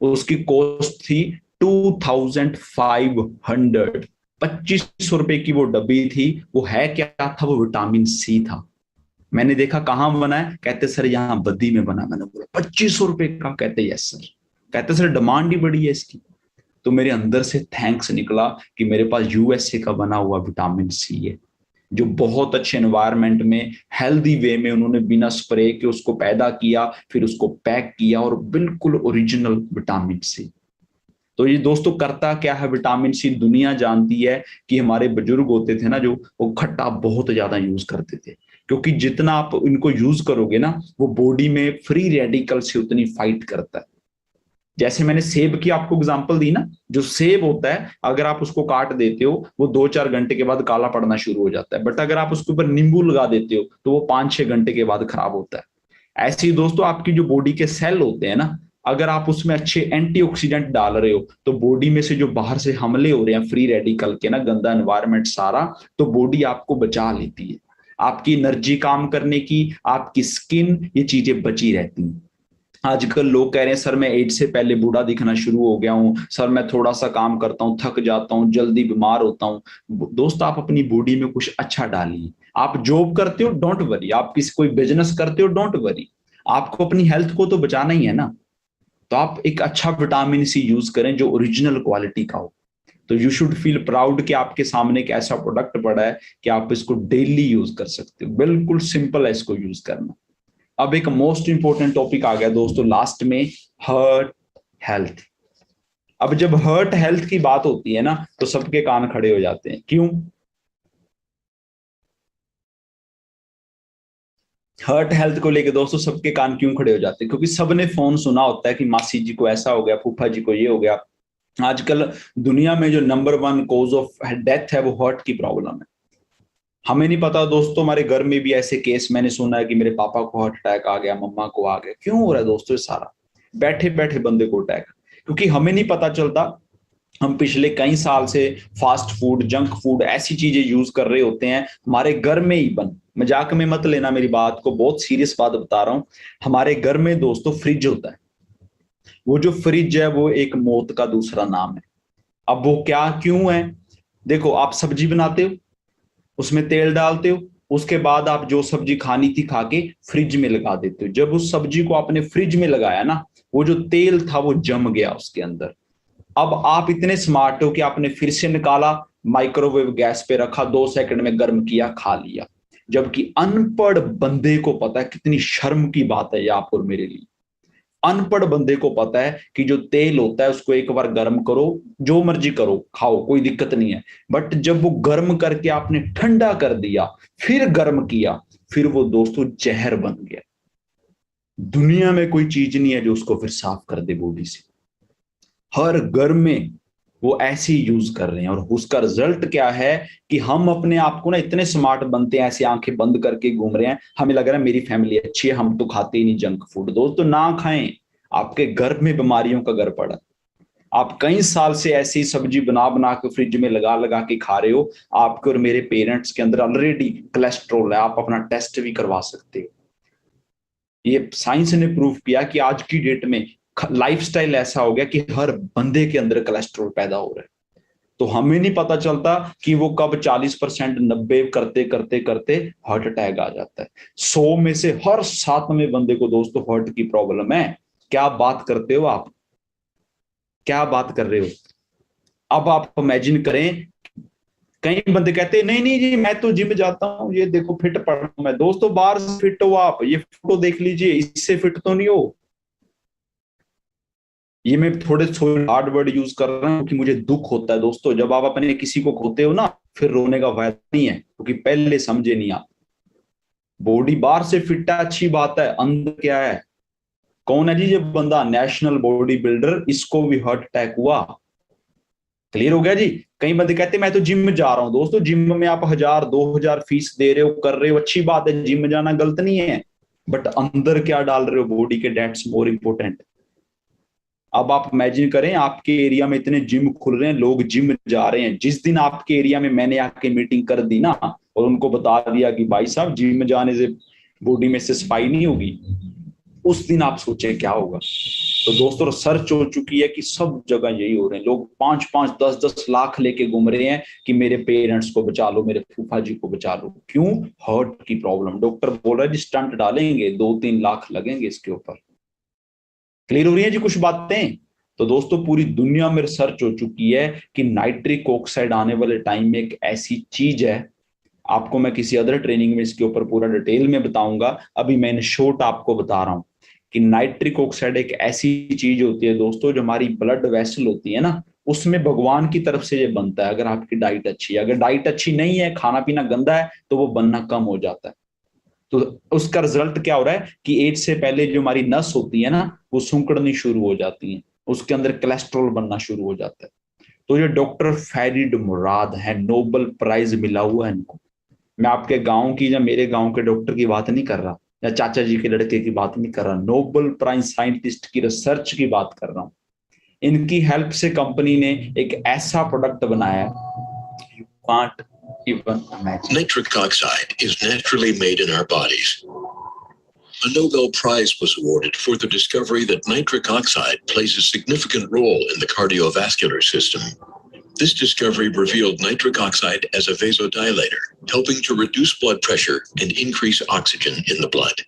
B: उसकी कॉस्ट थी 2500, 2500 रुपए की वो डब्बी थी। वो है क्या था, वो विटामिन सी था। मैंने देखा कहाँ बना है, कहते सर यहाँ बद्दी में बना। मैंने बोला 2500 रुपए का? कहते यस सर। कहते सर डिमांड ही बड़ी है इसकी। तो मेरे अंदर से थैंक्स निकला कि मेरे पास यूएसए का बना हुआ विटामिन सी है, जो बहुत अच्छे एनवायरनमेंट में हेल्दी वे में उन्होंने बिना स्प्रे के उसको पैदा किया, फिर उसको पैक किया, और बिल्कुल ओरिजिनल विटामिन सी। तो ये दोस्तों करता क्या है विटामिन सी, दुनिया जानती है कि हमारे बुजुर्ग होते थे ना जो, वो खट्टा बहुत ज्यादा यूज करते थे, क्योंकि जितना आप इनको यूज करोगे ना, वो बॉडी में फ्री रेडिकल से उतनी फाइट करता है। जैसे मैंने सेब की आपको एग्जांपल दी ना, जो सेब होता है अगर आप उसको काट देते हो वो 2-4 घंटे के बाद काला पड़ना शुरू हो जाता है, बट अगर आप उसके ऊपर नींबू लगा देते हो तो वो 5-6 घंटे के बाद खराब होता है। ऐसे ही दोस्तों आपकी जो बॉडी के सेल होते हैं ना, अगर आप उसमें अच्छे एंटीऑक्सीडेंट डाल रहे हो तो बॉडी में से जो बाहर से हमले हो रहे हैं फ्री रेडिकल के ना, गंदा एनवायरनमेंट सारा, तो बॉडी आपको बचा लेती है। आपकी एनर्जी काम करने की, आपकी स्किन, ये चीजें बची रहती हैं। आजकल लोग कह रहे हैं सर मैं एज से पहले बूढ़ा दिखना शुरू हो गया हूं, सर मैं थोड़ा सा काम करता हूं थक जाता हूं, जल्दी बीमार होता हूं। दोस्त आप अपनी बॉडी में कुछ अच्छा डालिए। आप जॉब करते हो, डोंट वरी। आप किसी कोई बिजनेस करते हो, डोंट वरी। आपको अपनी हेल्थ को तो बचाना ही है ना, तो आप एक अच्छा विटामिन सी यूज करें जो ओरिजिनल क्वालिटी का हो। तो यू शुड फील प्राउड कि आपके सामने एक ऐसा प्रोडक्ट पड़ा है कि आप इसको डेली यूज कर सकते हो। बिल्कुल सिंपल है इसको यूज करना। अब एक मोस्ट इंपोर्टेंट टॉपिक आ गया दोस्तों लास्ट में, हार्ट हेल्थ। अब जब हार्ट हेल्थ की बात होती है ना, तो सबके कान खड़े हो जाते हैं। क्यों? हार्ट हेल्थ को लेके दोस्तों सबके कान क्यों खड़े हो जाते हैं? क्योंकि सबने फोन सुना होता है कि मासी जी को ऐसा हो गया, फूफा जी को ये हो गया। आजकल दुनिया में जो नंबर 1 कॉज ऑफ डेथ है वो हार्ट की प्रॉब्लम है। हमें नहीं पता दोस्तों, हमारे घर में भी ऐसे केस मैंने सुना है कि मेरे पापा को हार्ट अटैक आ गया, मम्मा को आ गया। क्यों हो रहा है दोस्तों ये सारा? बैठे बैठे बंदे को अटैक, क्योंकि हमें नहीं पता चलता। हम पिछले कई साल से फास्ट फूड, जंक फूड, ऐसी चीजें यूज कर रहे होते हैं हमारे घर में ही बन। मजाक में मत लेना मेरी बात को, बहुत सीरियस बात बता रहा हूं। हमारे घर में दोस्तों फ्रिज होता है। वो जो फ्रिज है वो एक मौत का दूसरा नाम है। अब वो क्या क्यों है? देखो, आप सब्जी बनाते हो, उसमें तेल डालते हो, उसके बाद आप जो सब्जी खानी थी खा के फ्रिज में लगा देते हो। जब उस सब्जी को आपने फ्रिज में लगाया ना, वो जो तेल था वो जम गया उसके अंदर। अब आप इतने स्मार्ट हो कि आपने फिर से निकाला, माइक्रोवेव गैस पे रखा, 2 सेकंड में गर्म किया, खा लिया। जबकि अनपढ़ बंदे को पता है, कितनी शर्म की बात है ये आप और मेरे लिए। अनपढ़ बंदे को पता है कि जो तेल होता है उसको एक बार गर्म करो, जो मर्जी करो, खाओ, कोई दिक्कत नहीं है। बट जब वो गर्म करके आपने ठंडा कर दिया, फिर गर्म किया, फिर वो दोस्तों जहर बन गया। दुनिया में कोई चीज नहीं है जो उसको फिर साफ कर दे बॉडी से। हर घर में वो ऐसे ही यूज कर रहे हैं, और उसका रिजल्ट क्या है कि हम अपने आप को ना इतने स्मार्ट बनते हैं, ऐसे आंखें बंद करके घूम रहे हैं, हमें लग रहा है मेरी फैमिली अच्छी है, हम तो खाते ही नहीं जंक फूड। दोस्तों ना खाएं, आपके घर में बीमारियों का घर पड़ा। आप कई साल से ऐसी सब्जी बना बना के फ्रिज में लगा लगा के खा रहे हो। आपके और मेरे पेरेंट्स के अंदर ऑलरेडी कोलेस्ट्रॉल है, आप अपना टेस्ट भी करवा सकते हो। ये साइंस ने प्रूव किया कि आज की डेट में लाइफस्टाइल ऐसा हो गया कि हर बंदे के अंदर कोलेस्ट्रॉल पैदा हो रहा है। तो हमें नहीं पता चलता कि वो कब 40%, 90 करते करते करते हार्ट अटैक आ जाता है। 100 में से हर 7वें बंदे को दोस्तों हार्ट की प्रॉब्लम है। क्या बात करते हो आप? क्या बात कर रहे हो? अब आप इमेजिन करें, कई बंदे कहते हैं नहीं नहीं जी मैं तो जिम जाता हूं, ये देखो फिट पड़ रहा हूं मैं। दोस्तों बाहर से फिट हो आप, ये फोटो देख लीजिए, इससे फिट तो नहीं हो। ये मैं थोड़े हार्ड वर्ड यूज कर रहा हूं क्योंकि मुझे दुख होता है दोस्तों, जब आप अपने किसी को खोते हो ना, फिर रोने का फायदा नहीं है, क्योंकि पहले समझे नहीं आप। बॉडी बाहर से फिट है, अच्छी बात है, अंदर क्या है? कौन है जी ये बंदा? नेशनल बॉडी बिल्डर, इसको भी हार्ट अटैक हुआ। क्लियर हो गया जी? कई बंदे कहते हैं मैं तो जिम में जा रहा हूं। दोस्तों जिम में आप 1000-2000 फीस दे रहे हो, कर रहे हो, अच्छी बात है, जिम में जाना गलत नहीं है। बट अंदर क्या डाल रहे हो बॉडी के, डेट्स मोर इंपोर्टेंट। अब आप इमेजिन करें, आपके एरिया में इतने जिम खुल रहे हैं, लोग जिम जा रहे हैं। जिस दिन आपके एरिया में मैंने आके मीटिंग कर दी ना, और उनको बता दिया कि भाई साहब जिम में जाने से बॉडी में से सफाई नहीं होगी, उस दिन आप सोचें क्या होगा। तो दोस्तों रिसर्च हो चुकी है कि सब जगह यही हो रहे हैं। लोग 5-5, 10-10 लाख लेके घूम रहे हैं कि मेरे पेरेंट्स को बचा लो, मेरे फूफा जी को बचा लो। क्यों? हार्ट की प्रॉब्लम। डॉक्टर बोल रहा है जी स्टंट डालेंगे, 2-3 लाख लगेंगे इसके ऊपर। क्लियर हो रही है जी कुछ बातें? तो दोस्तों पूरी दुनिया में रिसर्च हो चुकी है कि नाइट्रिक ऑक्साइड आने वाले टाइम में एक ऐसी चीज है, आपको मैं किसी अदर ट्रेनिंग में इसके ऊपर पूरा डिटेल में बताऊंगा, अभी मैं इन शॉर्ट आपको बता रहा हूं कि नाइट्रिक ऑक्साइड एक ऐसी चीज होती है दोस्तों, जो हमारी ब्लड वेसल होती है ना, उसमें भगवान की तरफ से ये बनता है। अगर आपकी डाइट अच्छी है, अगर डाइट अच्छी नहीं है, खाना पीना गंदा है, तो वो बनना कम हो जाता है। तो उसका रिजल्ट क्या हो रहा है कि एज से पहले जो हमारी नस होती है ना, वो सूंकड़नी शुरू हो जाती है, उसके अंदर कोलेस्ट्रॉल बनना शुरू हो जाता है। तो ये डॉक्टर फैरिड मुराद है, नोबेल प्राइज मिला हुआ है इनको। मैं आपके गांव की या मेरे गांव के डॉक्टर की बात नहीं कर रहा, या चाचा जी के लड़के की बात नहीं कर रहा, नोबेल प्राइज साइंटिस्ट की रिसर्च की बात कर रहा हूं। इनकी हेल्प से कंपनी ने एक ऐसा प्रोडक्ट बनाया है, you can't even imagine.
E: Nitric oxide is naturally made in our bodies. A Nobel Prize was awarded for the discovery that nitric oxide plays a significant role in the cardiovascular system. This discovery revealed nitric oxide as a vasodilator, helping to reduce blood pressure and increase oxygen in the blood.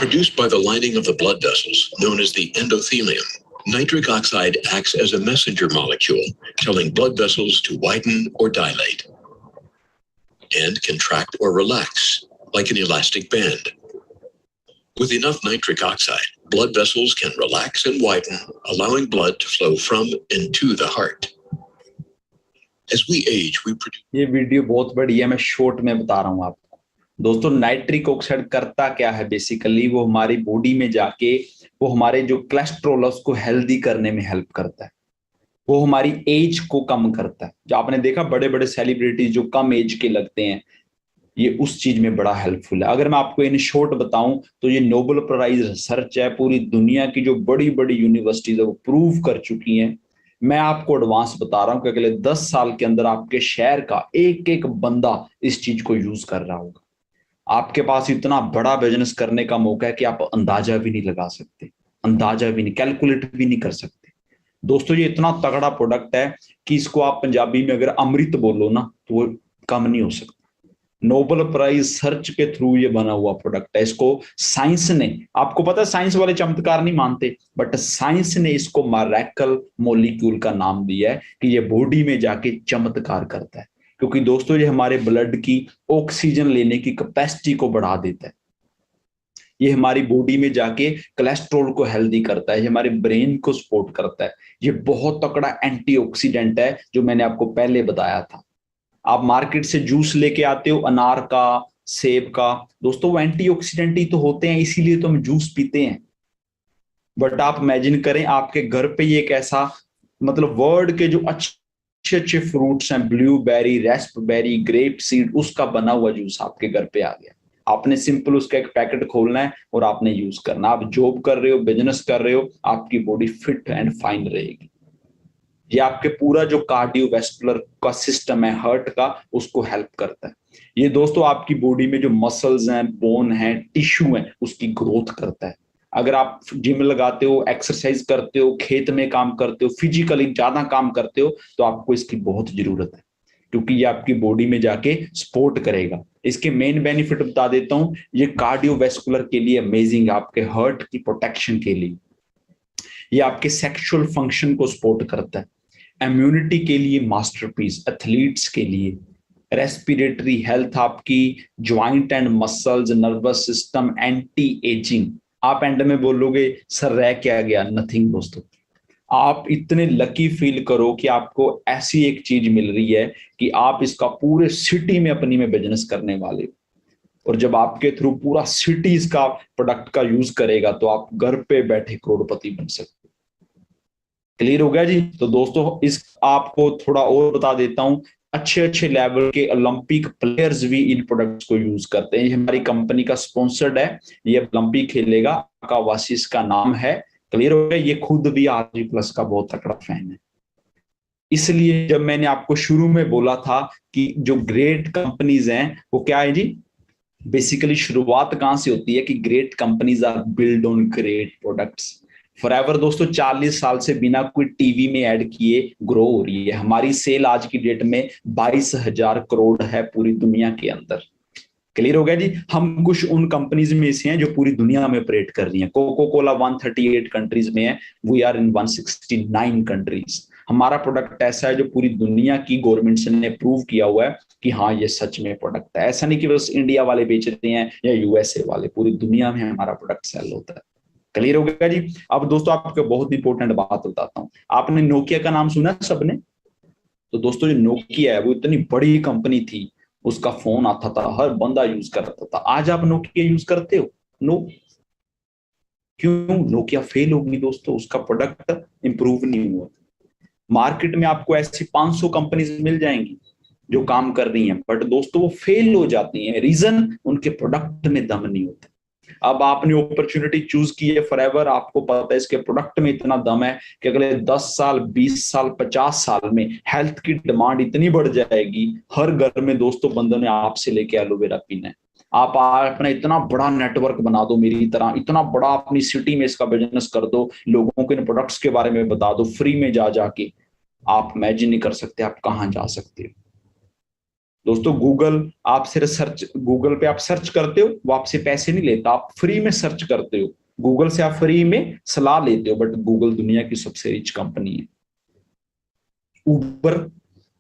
E: Produced by the lining of the blood vessels, known as the endothelium, nitric oxide acts as a messenger molecule, telling blood vessels to widen or dilate, and contract or relax, like an elastic band. With enough nitric oxide, blood vessels can relax and widen, allowing blood to flow from and to the heart. As we age, we produce...
B: ये video बहुत बड़ी है, मैं short में बता रहा हूँ आपको। दोस्तों नाइट्रिक ऑक्साइड करता क्या है बेसिकली, वो हमारी बॉडी में जाके वो हमारे जो कोलेस्ट्रॉल है उसको हेल्दी करने में हेल्प करता है। वो हमारी एज को कम करता है। जो आपने देखा बड़े बड़े सेलिब्रिटी जो कम एज के लगते हैं, ये उस चीज में बड़ा हेल्पफुल है। अगर मैं आपको इन शॉर्ट बताऊं तो ये नोबेल प्राइज रिसर्च है, पूरी दुनिया की जो बड़ी बड़ी यूनिवर्सिटीज है वो प्रूव कर चुकी हैं। मैं आपको एडवांस बता रहा हूं कि अगले 10 साल के अंदर आपके शहर का एक एक बंदा इस चीज को यूज कर रहा होगा। आपके पास इतना बड़ा बिजनेस करने का मौका है कि आप अंदाजा भी नहीं लगा सकते, अंदाजा भी नहीं, कैलकुलेट भी नहीं कर सकते। दोस्तों ये इतना तगड़ा प्रोडक्ट है कि इसको आप पंजाबी में अगर अमृत बोलो ना तो वो कम नहीं हो सकता। नोबेल प्राइज सर्च के थ्रू ये बना हुआ प्रोडक्ट है। इसको साइंस ने, आपको पता है साइंस वाले चमत्कार नहीं मानते, बट साइंस ने इसको मैरेकल मॉलिक्यूल का नाम दिया है कि ये बॉडी में जाके चमत्कार करता है। क्योंकि दोस्तों ये हमारे ब्लड की ऑक्सीजन लेने की कैपेसिटी को बढ़ा देता है, ये हमारी बॉडी में जाके कोलेस्ट्रॉल को हेल्दी करता है, ये हमारे ब्रेन को सपोर्ट करता है। ये बहुत तगड़ा एंटीऑक्सीडेंट है जो मैंने आपको पहले बताया था। आप मार्केट से जूस लेके आते हो अनार का, सेब का, दोस्तों वो एंटीऑक्सीडेंट ही तो होते हैं, इसीलिए तो हम जूस पीते हैं। बट आप इमेजिन करें आपके घर पे ये एक ऐसा, मतलब वर्ल्ड के जो अच्छे अच्छे फ्रूट्स हैं, ब्लूबेरी, रेस्पबेरी, ग्रेप सीड, उसका बना हुआ जूस आपके घर पे आ गया। आपने सिंपल उसका एक पैकेट खोलना है और आपने यूज करना। आप जॉब कर रहे हो, बिजनेस कर रहे हो, आपकी बॉडी फिट एंड फाइन रहेगी। ये आपके पूरा जो कार्डियोवैस्कुलर का सिस्टम है हार्ट का, उसको हेल्प करता है। ये दोस्तों आपकी बॉडी में जो मसल्स हैं, बोन हैं, टिश्यू हैं, उसकी ग्रोथ करता है। अगर आप जिम लगाते हो, एक्सरसाइज करते हो, खेत में काम करते हो, फिजिकली ज्यादा काम करते हो, तो आपको इसकी बहुत जरूरत है, क्योंकि ये आपकी बॉडी में जाके सपोर्ट करेगा। इसके मेन बेनिफिट बता देता हूं। ये कार्डियोवैस्कुलर के लिए अमेजिंग है, आपके हार्ट की प्रोटेक्शन के लिए। ये आपके सेक्सुअल फंक्शन को सपोर्ट करता है, इम्यूनिटी के लिए मास्टरपीस, एथलीट्स के लिए, रेस्पिरेटरी हेल्थ, आपकी joint and muscles, nervous system, anti ageing. आप एंड में बोलोगे सर रह क्या गया? नथिंग दोस्तों, आप इतने लकी फील करो कि आपको ऐसी एक चीज मिल रही है कि आप इसका पूरे सिटी में अपनी में बिजनेस करने वाले हो, और जब आपके थ्रू पूरा सिटी इसका प्रोडक्ट का यूज करेगा तो आप घर पे बैठे करोड़पति बन सकते। क्लियर हो गया जी? तो दोस्तों इस आपको थोड़ा और बता देता हूं, अच्छे अच्छे लेवल के ओलंपिक प्लेयर्स भी इन प्रोडक्ट्स को यूज करते हैं। ये हमारी कंपनी का स्पॉन्सर्ड है, ये ओलंपिक खेलेगा, का वासिस का नाम है। क्लियर हो गया? ये खुद भी आरजी प्लस का बहुत तगड़ा फैन है। इसलिए जब मैंने आपको शुरू में बोला था कि जो ग्रेट कंपनीज हैं वो क्या है जी, बेसिकली शुरुआत कहां से होती है कि great companies are build on great products. Forever दोस्तों 40 साल से बिना कोई टीवी में ऐड किए ग्रो हो रही है। हमारी सेल आज की डेट में 22,000 करोड़ है पूरी दुनिया के अंदर। क्लियर हो गया जी? हम कुछ उन कंपनीज में से हैं जो पूरी दुनिया में ऑपरेट कर रही हैं। कोको कोला 138 कंट्रीज में है, वी आर इन 169 कंट्रीज। हमारा प्रोडक्ट ऐसा है जो पूरी दुनिया की गवर्नमेंट ने प्रूव किया हुआ है कि हाँ ये सच में प्रोडक्ट है। ऐसा नहीं कि बस इंडिया वाले बेच रहे हैं या यूएसए वाले, पूरी दुनिया में हमारा प्रोडक्ट सेल होता है। क्लियर हो गया जी? अब दोस्तों आपको बहुत इंपॉर्टेंट बात बताता हूँ। आपने नोकिया का नाम सुना सबने? तो दोस्तों जो नोकिया है वो इतनी बड़ी कंपनी थी, उसका फोन आता था, हर बंदा यूज करता था। आज आप नोकिया यूज करते हो? नो। क्यों? नोकिया फेल होगी दोस्तों, उसका प्रोडक्ट इंप्रूव नहीं हुआ। मार्केट में आपको ऐसी 500 कंपनीज मिल जाएंगी जो काम कर रही हैं, बट दोस्तों वो फेल हो जाती हैं। रीजन, उनके प्रोडक्ट में दम नहीं होता। अब आपने अपॉर्चुनिटी चूज की है फॉरएवर, आपको पता है इसके प्रोडक्ट में इतना दम है कि अगले 10 साल, 20 साल, 50 साल में हेल्थ की डिमांड इतनी बढ़ जाएगी, हर घर में दोस्तों बंदों ने आपसे लेके एलोवेरा पीना है। आप अपना इतना बड़ा नेटवर्क बना दो, मेरी तरह इतना बड़ा अपनी सिटी में इसका बिजनेस कर दो, लोगों के प्रोडक्ट्स के बारे में बता दो फ्री में जा के, आप इमेजिन नहीं कर सकते आप कहां जा सकते हो। दोस्तों गूगल, आप सिर्फ सर्च, गूगल पे आप सर्च करते हो, वो आपसे पैसे नहीं लेता, आप फ्री में सर्च करते हो, गूगल से आप फ्री में सलाह लेते हो, बट गूगल दुनिया की सबसे रिच कंपनी है। ऊबर,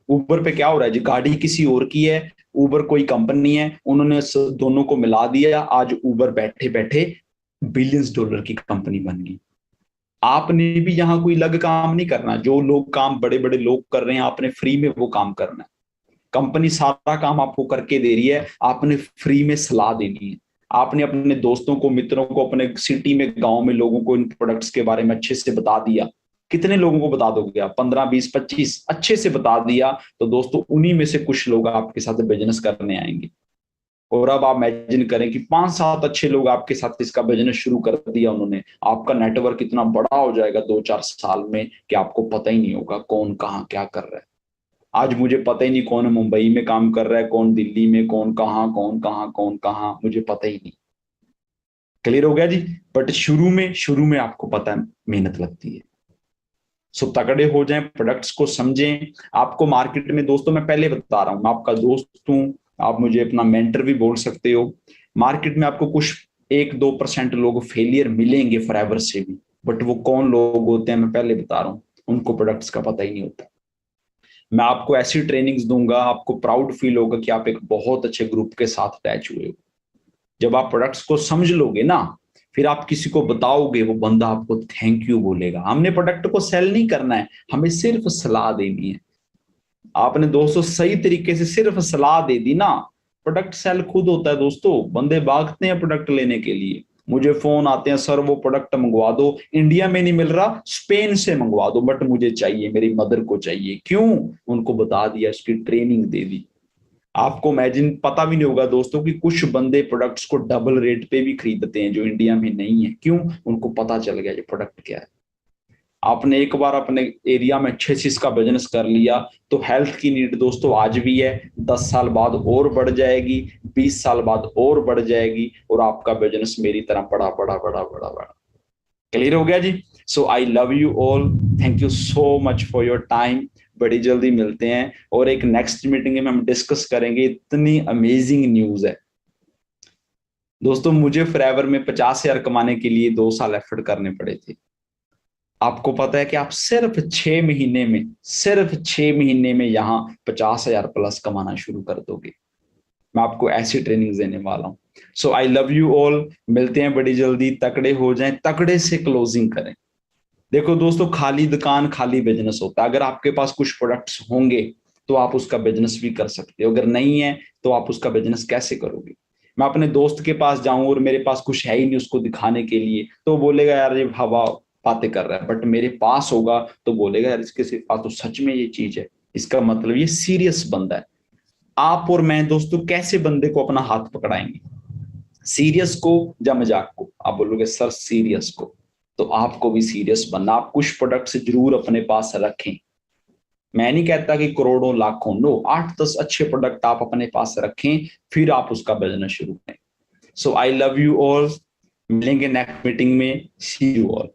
B: ऊबर पे क्या हो रहा है जी, गाड़ी किसी और की है, ऊबर कोई कंपनी है, उन्होंने दोनों को मिला दिया, आज ऊबर बैठे बैठे बिलियंस डॉलर की कंपनी बन गई। आपने भी यहाँ कोई अलग काम नहीं करना, जो लोग काम बड़े बड़े लोग कर रहे हैं आपने फ्री में वो काम करना है। कंपनी सारा काम आपको करके दे रही है, आपने फ्री में सलाह देनी है। आपने अपने दोस्तों को, मित्रों को, अपने सिटी में, गांव में लोगों को इन प्रोडक्ट्स के बारे में अच्छे से बता दिया कितने लोगों को बता दोगे आप? 15, 20, 25 अच्छे से बता दिया तो दोस्तों उन्हीं में से कुछ लोग आपके साथ बिजनेस करने आएंगे। और अब आप इमेजिन करें कि 5-7 अच्छे लोग आपके साथ इसका बिजनेस शुरू कर दिया उन्होंने, आपका नेटवर्क इतना बड़ा हो जाएगा 2-4 साल में कि आपको पता ही नहीं होगा कौन कहाँ क्या कर रहा है। आज मुझे पता ही नहीं कौन मुंबई में काम कर रहा है, कौन दिल्ली में, कौन कहाँ, मुझे पता ही नहीं। क्लियर हो गया जी? बट शुरू में आपको पता है मेहनत लगती है। सो तगड़े हो जाएं, प्रोडक्ट्स को समझें। आपको मार्केट में दोस्तों मैं पहले बता रहा हूं, मैं आपका दोस्त हूं, आप मुझे अपना मेंटर भी बोल सकते हो। मार्केट में आपको कुछ 1-2% लोग फेलियर मिलेंगे फॉरएवर से भी, बट वो कौन लोग होते हैं मैं पहले बता रहा हूं, उनको प्रोडक्ट्स का पता ही नहीं होता। मैं आपको ऐसी ट्रेनिंग्स दूंगा, आपको प्राउड फील होगा कि आप एक बहुत अच्छे ग्रुप के साथ अटैच हुए हो। जब आप प्रोडक्ट्स को समझ लोगे ना, फिर आप किसी को बताओगे, वो बंदा आपको थैंक यू बोलेगा। हमने प्रोडक्ट को सेल नहीं करना है, हमें सिर्फ सलाह देनी है। आपने दोस्तों सही तरीके से सिर्फ सलाह दे दी ना, प्रोडक्ट सेल खुद होता है दोस्तों। बंदे भागते हैं प्रोडक्ट लेने के लिए, मुझे फोन आते हैं, सर वो प्रोडक्ट मंगवा दो, इंडिया में नहीं मिल रहा, स्पेन से मंगवा दो, बट मुझे चाहिए, मेरी मदर को चाहिए। क्यों? उनको बता दिया, उसकी ट्रेनिंग दे दी। आपको इमेजिन पता भी नहीं होगा दोस्तों कि कुछ बंदे प्रोडक्ट्स को डबल रेट पे भी खरीदते हैं जो इंडिया में नहीं है। क्यों? उनको पता चल गया ये प्रोडक्ट क्या है। आपने एक बार अपने एरिया में अच्छे से इसका बिजनेस कर लिया तो हेल्थ की नीड दोस्तों आज भी है, 10 साल बाद और बढ़ जाएगी, 20 साल बाद और बढ़ जाएगी, और आपका बिजनेस मेरी तरह बड़ा बड़ा बड़ा बड़ा बड़ा। क्लियर हो गया जी? So I love you all, thank you so much for your time. बड़ी जल्दी मिलते हैं और एक नेक्स्ट मीटिंग में हम डिस्कस करेंगे। इतनी अमेजिंग न्यूज है दोस्तों। मुझे फॉरएवर में 50,000 कमाने के लिए 2 साल एफर्ट करने पड़े थे। आपको पता है कि आप सिर्फ 6 महीने में यहाँ 50,000 प्लस कमाना शुरू कर दोगे। मैं आपको ऐसी ट्रेनिंग देने वाला हूं। सो आई लव यू ऑल, मिलते हैं बड़ी जल्दी। तकड़े हो जाएं, तकड़े से क्लोजिंग करें। देखो दोस्तों, खाली दुकान खाली बिजनेस होता है। अगर आपके पास कुछ प्रोडक्ट्स होंगे तो आप उसका बिजनेस भी कर सकते हो, अगर नहीं है तो आप उसका बिजनेस कैसे करोगे? मैं अपने दोस्त के पास जाऊं और मेरे पास कुछ है ही नहीं उसको दिखाने के लिए, तो बोलेगा यार ये हवा बातें कर रहा है। बट मेरे पास होगा तो बोलेगा यार इसके पास तो सच में ये चीज है, इसका मतलब ये सीरियस बंदा है। आप और मैं दोस्तों कैसे बंदे को अपना हाथ पकड़ाएंगे? सीरियस को या मजाक को? आप बोलोगे सर सीरियस को, तो आपको भी सीरियस बनना। आप कुछ प्रोडक्ट्स जरूर अपने पास रखें। मैं नहीं कहता कि करोड़ों लाखों, नो, 8-10 अच्छे प्रोडक्ट आप अपने पास रखें, फिर आप उसका बिजनेस शुरू करें। सो आई लव यू ऑल, मिलेंगे नेक्स्ट मीटिंग में। सी यू ऑल।